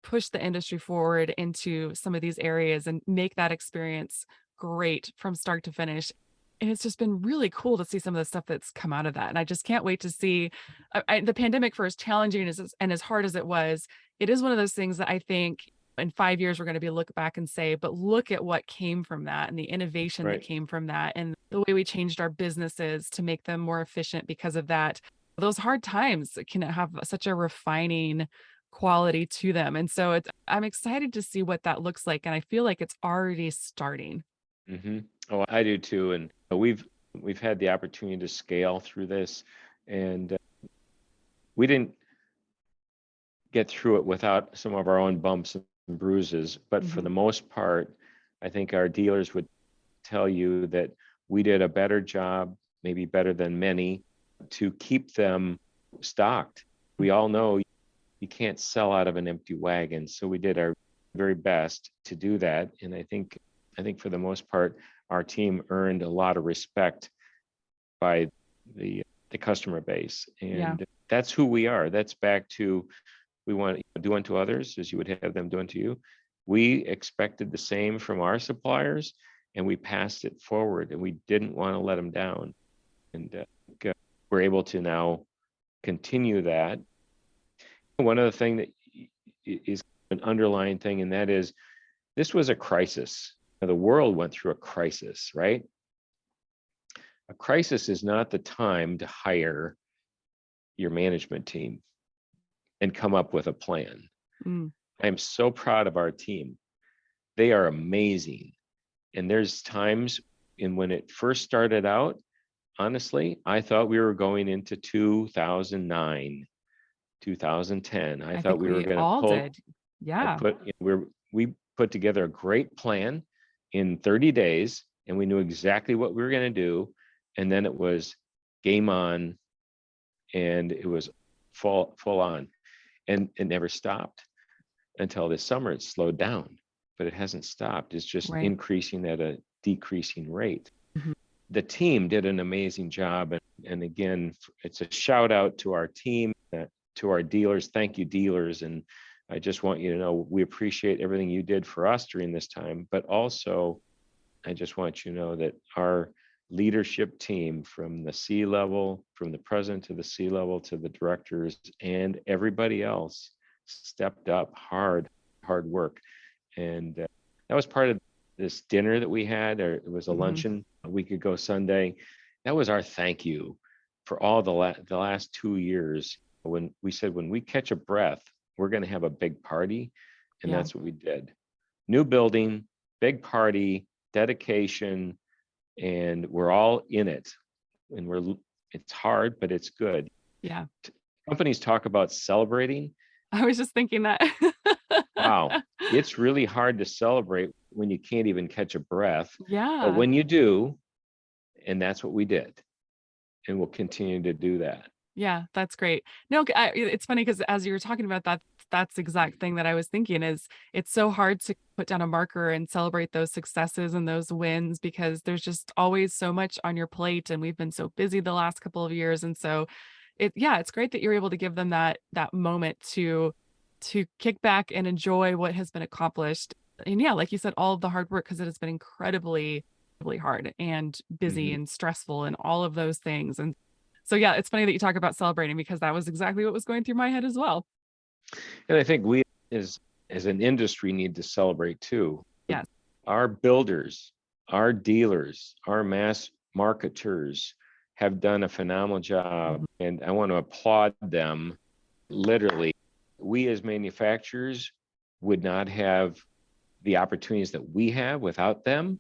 push the industry forward into some of these areas and make that experience great from start to finish. And it's just been really cool to see some of the stuff that's come out of that. And I just can't wait to see the pandemic, for as challenging and as hard as it was. It is one of those things that I think in 5 years, we're going to be look back and say, but look at what came from that and the innovation that Right. came from that and the way we changed our businesses to make them more efficient because of that. Those hard times can have such a refining quality to them. And so I'm excited to see what that looks like. And I feel like it's already starting. Mm-hmm. Oh, I do too. And we've had the opportunity to scale through this, and we didn't get through it without some of our own bumps and bruises. But for Mhm. the most part, I think our dealers would tell you that we did a better job, maybe better than many, to keep them stocked. We all know you can't sell out of an empty wagon, so we did our very best to do that. And I think for the most part, our team earned a lot of respect by the customer base, Yeah. and that's who we are. That's back to, we want to do unto others as you would have them do unto you. We expected the same from our suppliers, and we passed it forward, and we didn't want to let them down. And we're able to now continue that. One other thing that is an underlying thing, and that is this was a crisis. Now, the world went through a crisis, right? A crisis is not the time to hire your management team and come up with a plan. Mm. I'm so proud of our team. They are amazing. And there's times in when it first started out, honestly, I thought we were going into 2009, 2010. I I thought think we were we going to all pull, did. Yeah. we put together a great plan in 30 days, and we knew exactly what we were going to do. And then it was game on, and it was full on, and it never stopped until this summer. It slowed down, but it hasn't stopped. It's just Right. increasing at a decreasing rate. Mhm. The team did an amazing job. And again, it's a shout out to our team, to our dealers. Thank you, dealers. And I just want you to know we appreciate everything you did for us during this time. But also, I just want you to know that our leadership team, from the C level, from the president to the C level to the directors and everybody else, stepped up hard work. And that was part of this dinner that we had, or it was a Mhm. luncheon a week ago Sunday. That was our thank you for all the last 2 years. When we said, when we catch a breath, we're going to have a big party. And Yeah. that's what we did. New building, big party, dedication, and we're all in it. And it's hard, but it's good. Yeah. Companies talk about celebrating. I was just thinking that. Wow, it's really hard to celebrate when you can't even catch a breath. But Yeah. when you do, and that's what we did, and we'll continue to do that. Yeah, that's great. No, it's funny because as you were talking about that, that's the exact thing that I was thinking is it's so hard to put down a marker and celebrate those successes and those wins because there's just always so much on your plate and we've been so busy the last couple of years. And so yeah, it's great that you're able to give them that moment to kick back and enjoy what has been accomplished. And yeah, like you said, all of the hard work because it has been incredibly hard and busy Mhm. and stressful and all of those things. And So yeah, it's funny that you talk about celebrating because that was exactly what was going through my head as well. And I think we as an industry need to celebrate too. Yes. Our builders, our dealers, our mass marketers have done a phenomenal job, Mhm. and I want to applaud them. Literally, we as manufacturers would not have the opportunities that we have without them.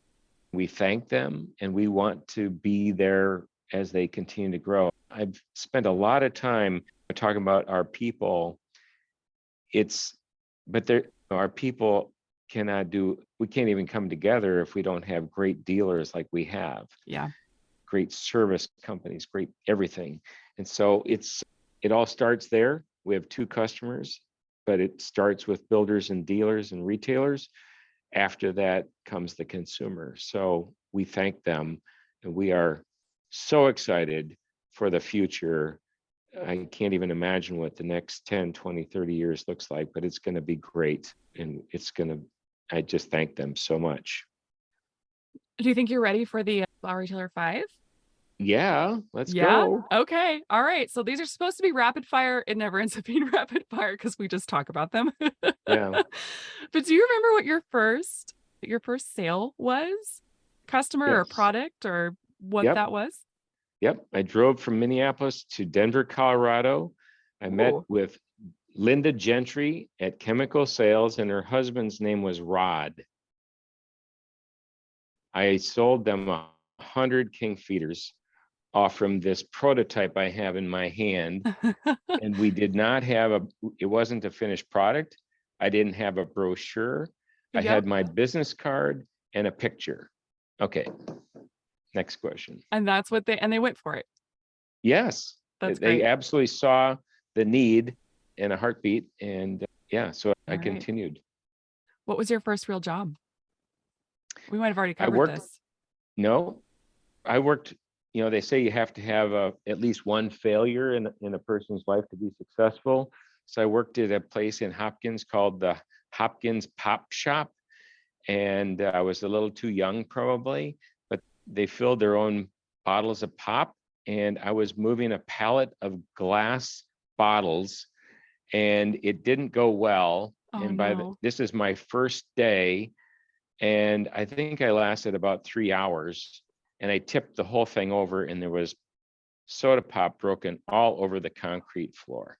We thank them, and we want to be there as they continue to grow. I've spent a lot of time talking about our people. It's, but there, our people cannot do, we can't even come together if we don't have great dealers like we have, Yeah. great service companies, great everything. And so it all starts there. We have two customers, but it starts with builders and dealers and retailers. After that comes the consumer. So we thank them, and we are so excited for the future. I can't even imagine what the next 10, 20, 30 years looks like, but it's going to be great. And I just thank them so much. Do you think you're ready for the Flower Retailer 5? Yeah, let's Yeah. go. Okay. All right. So these are supposed to be rapid fire. It never ends up being rapid fire because we just talk about them. Yeah. But do you remember what your first sale was? Customer or Yes. product or what Yep. that was? Yep. I drove from Minneapolis to Denver, Colorado. I met Ooh. with Linda Gentry at Chemical Sales, and her husband's name was Rod. I sold them 100 king feeders off from this prototype I have in my hand. And we did not have it wasn't a finished product. I didn't have a brochure. I Yep. had my business card and a picture. Okay, next question. And that's what they went for it. Yes, That's they great. absolutely saw the need and a heartbeat. And yeah, so All I right. continued. What was your first real job? We might have already I covered worked, this. no, I worked, they say you have to have at least one failure in a person's life to be successful. So I worked at a place in Hopkins called the Hopkins Pop Shop. And I was a little too young probably, but they filled their own bottles of pop. And I was moving a pallet of glass bottles, and it didn't go well. Oh And no. this is my first day, and I think I lasted about 3 hours, and I tipped the whole thing over, and there was soda pop broken all over the concrete floor.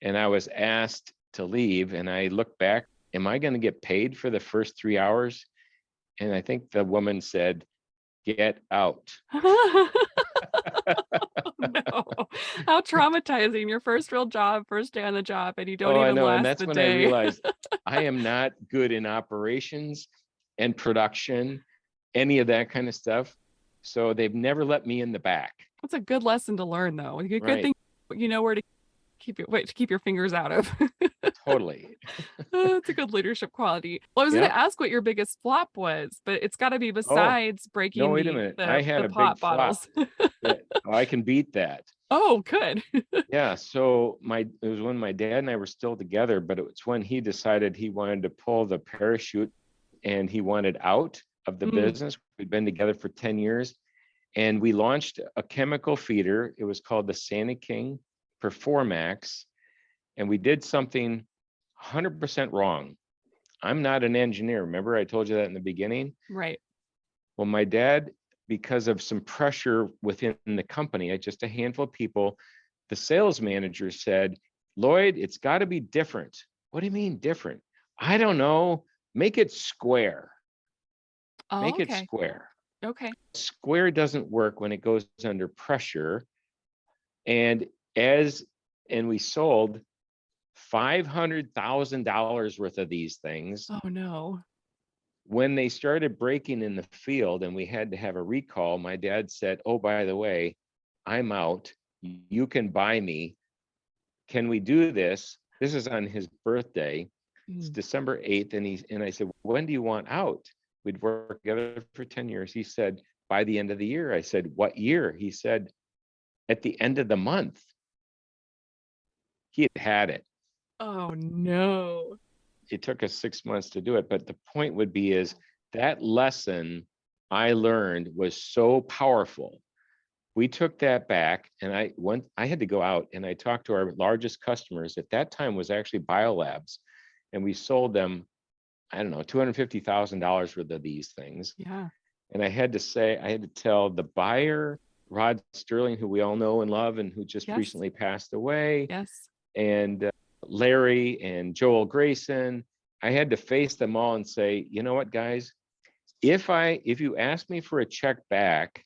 And I was asked to leave, and I looked back, am I going to get paid for the first 3 hours? And I think the woman said, get out. No. How traumatizing. Your first real job, first day on the job, and you don't Oh, I even know. And last that's the when I day. realized I am not good in operations and production, any of that kind of stuff. So they've never let me in the back. That's a good lesson to learn, though. A good Right. thing you know where to keep your fingers out of. Totally. It's a good leadership quality. Well, I was going to Yep. ask what your biggest flop was, but it's got to be Oh, besides no, breaking wait a the minute. I the had the a big pop flop. bottles. Yeah. Oh, I can beat that. Oh, good. Yeah. So it was when my dad and I were still together, but it was when he decided he wanted to pull the parachute and he wanted out of the Mm, business. We'd been together for 10 years, and we launched a chemical feeder. It was called the Santa King Performax. And we did something 100% wrong. I'm not an engineer. Remember, I told you that in the beginning? right. Well, my dad, because of some pressure within the company, just a handful of people, the sales manager said, Lloyd, it's got to be different. What do you mean different? I don't know. Make it square. Oh, Make it okay. square. Okay. Square doesn't work when it goes under pressure. And as and we sold $500,000 worth of these things. Oh no. When they started breaking in the field and we had to have a recall, my dad said, oh, by the way, I'm out. You can buy me. Can we do this? This is on his birthday. It's Mm. December 8th. And I said, when do you want out? We'd worked together for 10 years. He said, by the end of the year. I said, what year? He said, at the end of the month. He had it. Oh no. It took us 6 months to do it. But the point would be is that lesson I learned was so powerful we took that back, and I had to go out and I talked to our largest customers at that time was actually biolabs, and we sold them, I don't know, $250,000 worth of these things. Yeah. And I had to tell the buyer, Rod Sterling, who we all know and love and who just Yes. recently passed away, Yes. and Larry and Joel Grayson. I had to face them all and say, you know what, guys, if you ask me for a check back,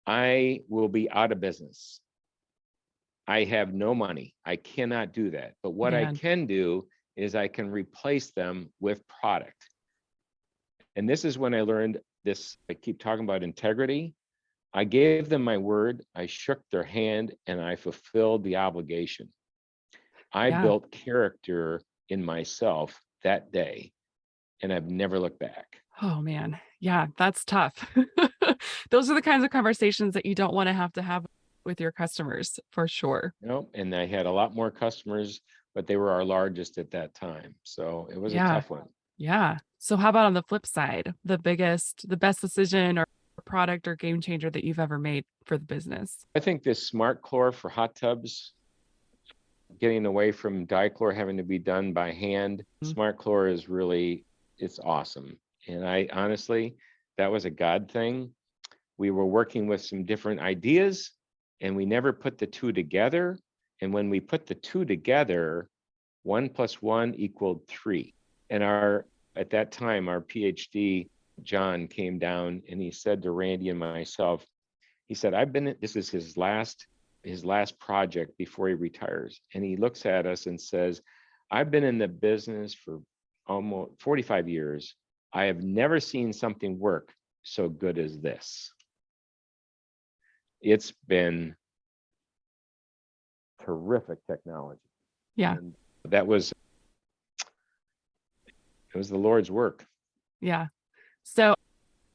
I will be out of business. I have no money. I cannot do that. But what I Man. can do is I can replace them with product. And this is when I learned this. I keep talking about integrity. I gave them my word. I shook their hand and I fulfilled the obligation. I Yeah. built character in myself that day, and I've never looked back. Oh man. Yeah, that's tough. Those are the kinds of conversations that you don't want to have with your customers for sure. And I had a lot more customers, but they were our largest at that time. So it was a Yeah. tough one. Yeah. So how about on the flip side, the best decision or product or game changer that you've ever made for the business? I think this smart chlor for hot tubs, getting away from dichlor having to be done by hand, Mm. smart chlor is really, it's awesome. And I honestly, that was a God thing. We were working with some different ideas and we never put the two together. And when we put the two together, 1 + 1 = 3. And at that time, our PhD, John, came down and he said to Randy and myself, he said, this is his last project before he retires. And he looks at us and says, I've been in the business for almost 45 years. I have never seen something work so good as this. It's been terrific technology. Yeah. And it was the Lord's work. Yeah. So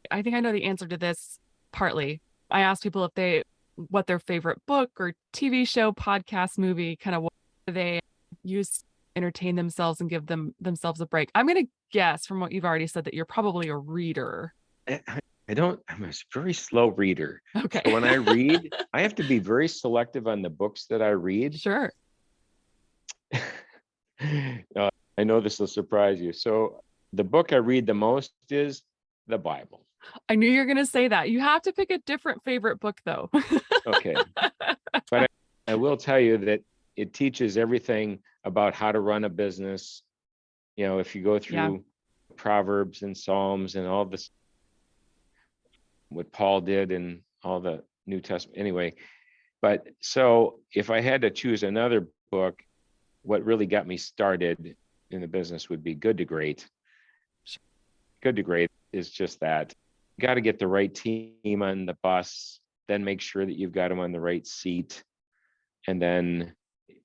I think I know the answer to this partly. I asked people what their favorite book or TV show, podcast, movie, kind of what they use to entertain themselves and give themselves a break. I'm going to guess from what you've already said that you're probably a reader. I'm a very slow reader. Okay. So when I read, I have to be very selective on the books that I read. Sure. I know this will surprise you. So the book I read the most is the Bible. I knew you were going to say that. You have to pick a different favorite book, though. Okay. But I will tell you that it teaches everything about how to run a business. If you go through Proverbs and Psalms and all this, what Paul did and all the New Testament. Anyway, but so if I had to choose another book, what really got me started in the business would be Good to Great. Good to Great is just that. You got to get the right team on the bus, then make sure that you've got them on the right seat, and then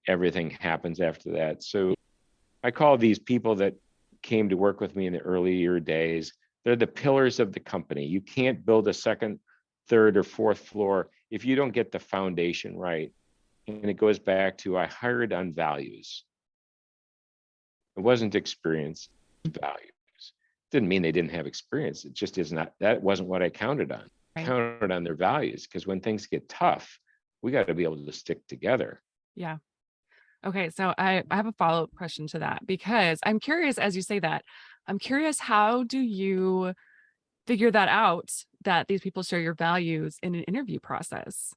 everything happens after that. So I call these people that came to work with me in the earlier days, they're the pillars of the company. You can't build a second, third, or fourth floor if you don't get the foundation right. And it goes back to I hired on values. It wasn't experience, values. Didn't mean they didn't have experience. It just that wasn't what I counted on. I counted on their values because when things get tough, we got to be able to stick together. Yeah. Okay. So I have a follow-up question to that because I'm curious, as you say that, I'm curious, how do you figure that out, that these people share your values in an interview process?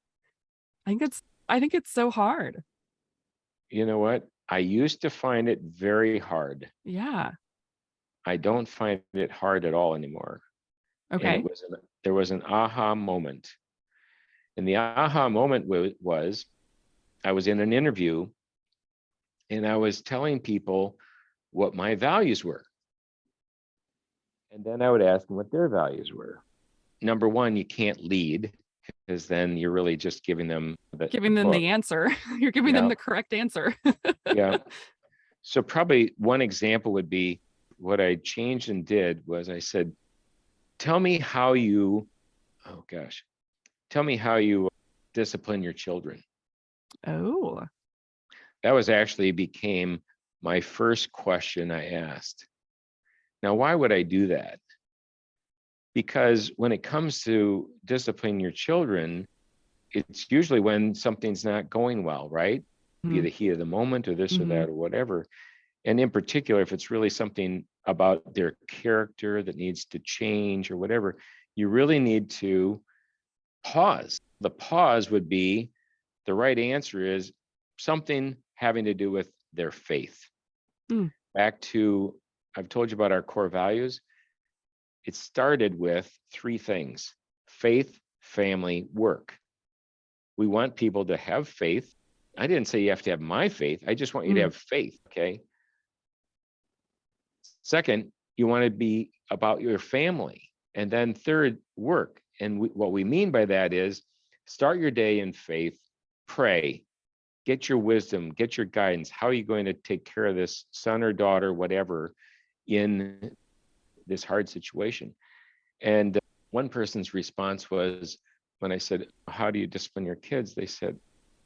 I think it's so hard. You know what? I used to find it very hard. Yeah. I don't find it hard at all anymore. Okay. And there was an aha moment. And the aha moment was I was in an interview and I was telling people what my values were. And then I would ask them what their values were. Number one, you can't lead because then you're really just giving them the answer. You're giving them the correct answer. Yeah. So probably one example would be what I changed and did was I said, tell me how you discipline your children. Oh. That was actually became my first question I asked. Now, why would I do that? Because when it comes to disciplining your children, it's usually when something's not going well, right? Be Mm-hmm. the heat of the moment or this or Mm-hmm. that or whatever. And in particular, if it's really something about their character that needs to change or whatever, you really need to pause. The pause would be, the right answer is something having to do with their faith. Mm. Back to, I've told you about our core values. It started with three things: faith, family, work. We want people to have faith. I didn't say you have to have my faith. I just want you to Mm. have faith. Okay. Second, you want to be about your family. And then third, work. And what we mean by that is start your day in faith, pray, get your wisdom, get your guidance. How are you going to take care of this son or daughter, whatever, in this hard situation? And one person's response was, when I said, how do you discipline your kids? They said,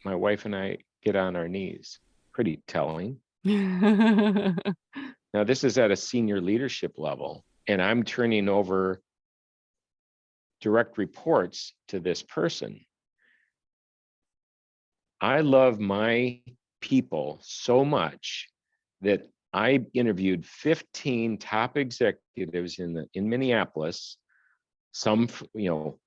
my wife and I get on our knees. Pretty telling. Now, this is at a senior leadership level, and I'm turning over direct reports to this person. I love my people so much that I interviewed 15 top executives in Minneapolis, some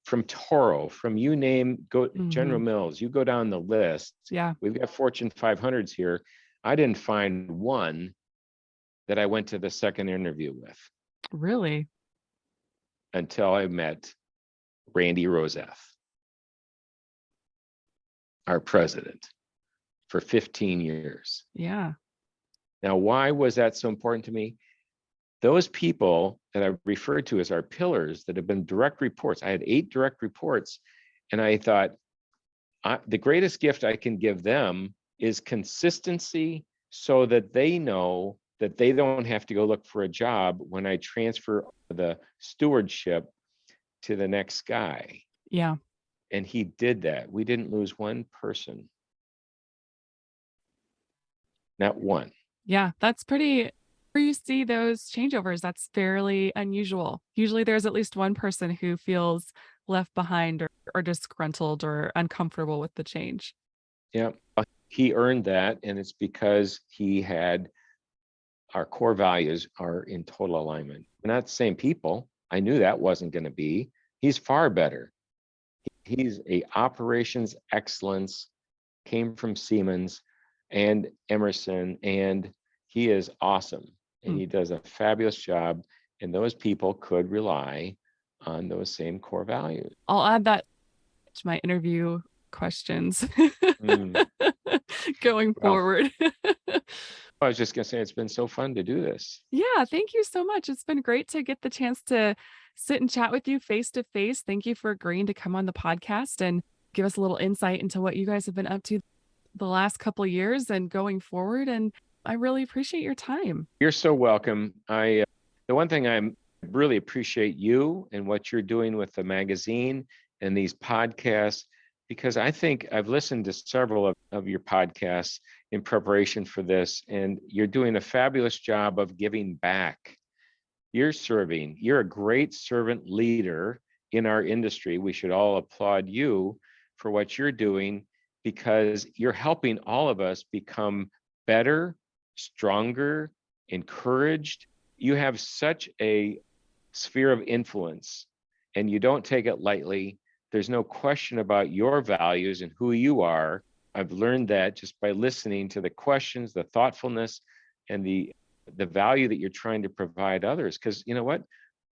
from Toro, from you name, go General Mm-hmm. Mills, you go down the list. Yeah. We've got Fortune 500s here. I didn't find one that I went to the second interview with Really? until I met Randy Roseth, our president, for 15 years. Yeah. Now, why was that so important to me? Those people that I referred to as our pillars that have been direct reports, I had 8 direct reports, and I thought, the greatest gift I can give them is consistency, so that they know that they don't have to go look for a job when I transfer the stewardship to the next guy. Yeah. And he did that. We didn't lose one person. Not one. Yeah. That's pretty. Where you see those changeovers, that's fairly unusual. Usually there's at least one person who feels left behind or disgruntled or uncomfortable with the change. Yeah. He earned that. And it's because he had our core values are in total alignment. We're not the same people. I knew that wasn't going to be. He's far better. He's a operations excellence, came from Siemens and Emerson, and he is awesome. And Hmm. he does a fabulous job. And those people could rely on those same core values. I'll add that to my interview questions Mm. going Well, forward. I was just going to say, it's been so fun to do this. Yeah, thank you so much. It's been great to get the chance to sit and chat with you face to face. Thank you for agreeing to come on the podcast and give us a little insight into what you guys have been up to the last couple of years and going forward. And I really appreciate your time. You're so welcome. The one thing I really appreciate you and what you're doing with the magazine and these podcasts, because I think I've listened to several of your podcasts in preparation for this, and you're doing a fabulous job of giving back. You're serving. You're a great servant leader in our industry. We should all applaud you for what you're doing, because you're helping all of us become better, stronger, encouraged. You have such a sphere of influence, and you don't take it lightly. There's no question about your values and who you are. I've learned that just by listening to the questions, the thoughtfulness, and the value that you're trying to provide others. Because you know what?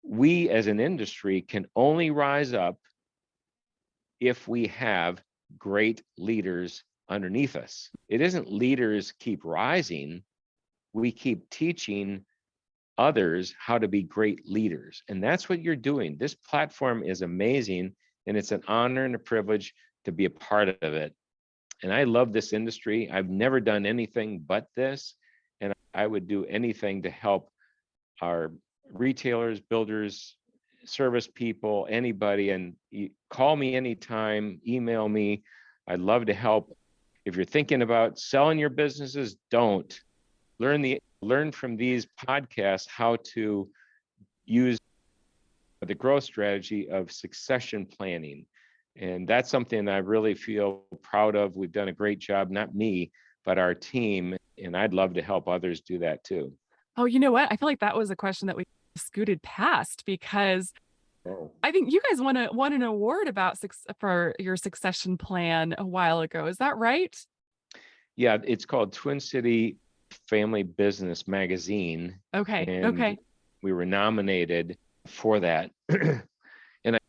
We as an industry can only rise up if we have great leaders underneath us. It isn't leaders keep rising, we keep teaching others how to be great leaders. And that's what you're doing. This platform is amazing, and it's an honor and a privilege to be a part of it. And I love this industry. I've never done anything but this, and I would do anything to help our retailers, builders, service people, anybody. And call me anytime, email me. I'd love to help. If you're thinking about selling your businesses, don't. Learn from these podcasts how to use the growth strategy of succession planning. And that's something I really feel proud of. We've done a great job, not me, but our team. And I'd love to help others do that too. Oh, you know what? I feel like that was a question that we scooted past because Oh. I think you guys won an award about for your succession plan a while ago. Is that right? Yeah, it's called Twin City Family Business Magazine. Okay. And Okay. we were nominated for that. And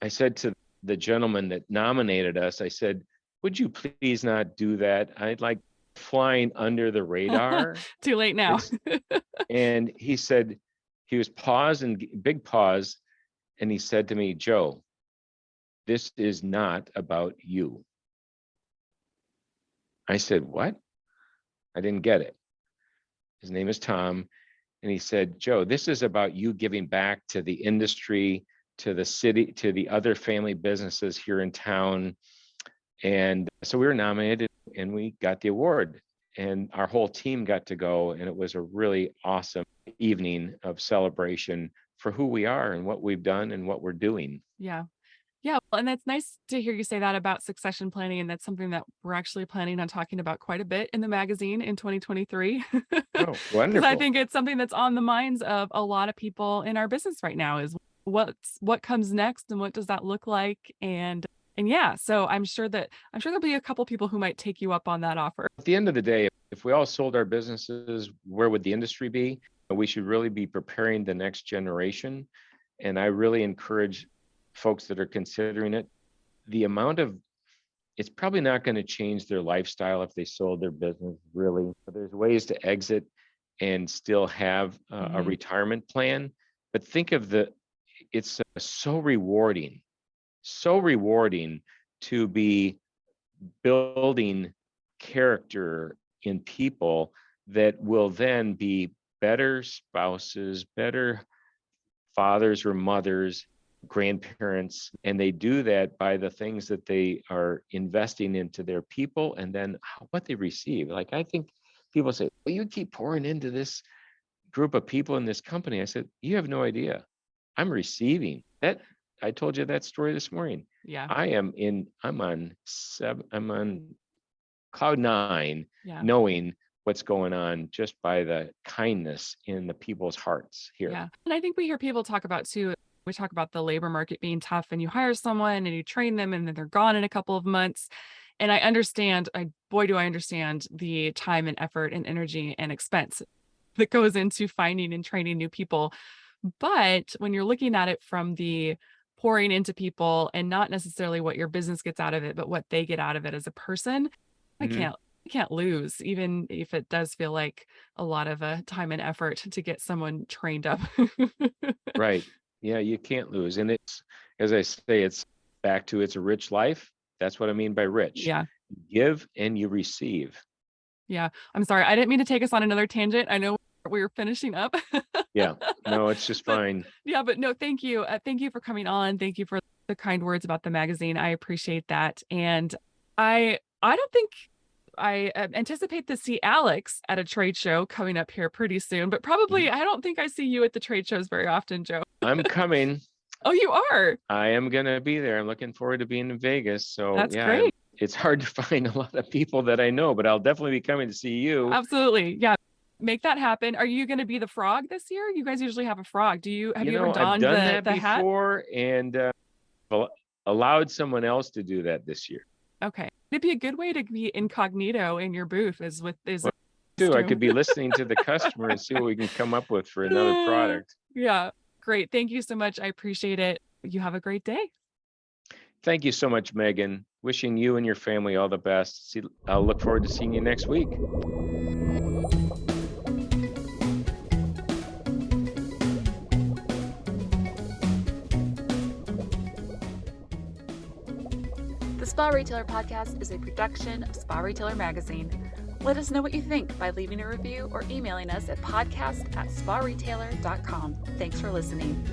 I said to the gentleman that nominated us, I said, would you please not do that? I'd like flying under the radar. Too late now. And he said, he was paused and big pause. And he said to me, Joe, this is not about you. I said, what? I didn't get it. His name is Tom. And he said, Joe, this is about you giving back to the industry, to the city, to the other family businesses here in town. And so we were nominated and we got the award. And our whole team got to go. And it was a really awesome evening of celebration for who we are and what we've done and what we're doing. Yeah. Yeah, well, and that's nice to hear you say that about succession planning, and that's something that we're actually planning on talking about quite a bit in the magazine in 2023. Oh, Because I wonderful. think it's something that's on the minds of a lot of people in our business right now is what comes next and what does that look like? And yeah, so I'm sure there'll be a couple people who might take you up on that offer. At the end of the day, if we all sold our businesses, where would the industry be? We should really be preparing the next generation. And I really encourage folks that are considering it, it's probably not going to change their lifestyle if they sold their business, really. There's ways to exit and still have a retirement plan. But think of it's so rewarding to be building character in people that will then be better spouses, better fathers or mothers, grandparents, and they do that by the things that they are investing into their people and then what they receive. Like, I think people say, well, you keep pouring into this group of people in this company. I said, you have no idea. I'm receiving that. I told you that story this morning. Yeah. I'm on cloud 9, Yeah. knowing what's going on just by the kindness in the people's hearts here. Yeah. And I think we hear people talk about too, we talk about the labor market being tough and you hire someone and you train them and then they're gone in a couple of months. And I understand, boy, do I understand the time and effort and energy and expense that goes into finding and training new people. But when you're looking at it from the pouring into people and not necessarily what your business gets out of it, but what they get out of it as a person, I can't lose, even if it does feel like a lot of time and effort to get someone trained up. Right. Yeah, you can't lose. And it's, as I say, it's back to it's a rich life. That's what I mean by rich. Yeah. You give and you receive. Yeah. I'm sorry. I didn't mean to take us on another tangent. I know we were finishing up. Yeah. No, it's just fine. Yeah, but no, thank you. Thank you for coming on. Thank you for the kind words about the magazine. I appreciate that. And I don't think I anticipate to see Alex at a trade show coming up here pretty soon, but probably I don't think I see you at the trade shows very often, Joe. I'm coming. Oh, you are? I am going to be there. I'm looking forward to being in Vegas. So That's yeah, great. it's hard to find a lot of people that I know, but I'll definitely be coming to see you. Absolutely. Yeah. Make that happen. Are you going to be the frog this year? You guys usually have a frog. Have you ever donned I've done that hat? before and allowed someone else to do that this year. Okay. It'd be a good way to be incognito in your booth I could be listening to the customer and see what we can come up with for another product. Yeah. Great. Thank you so much. I appreciate it. You have a great day. Thank you so much, Megan. Wishing you and your family all the best. I'll look forward to seeing you next week. The Spa Retailer Podcast is a production of Spa Retailer Magazine. Let us know what you think by leaving a review or emailing us at podcast@sparetailer.com. Thanks for listening.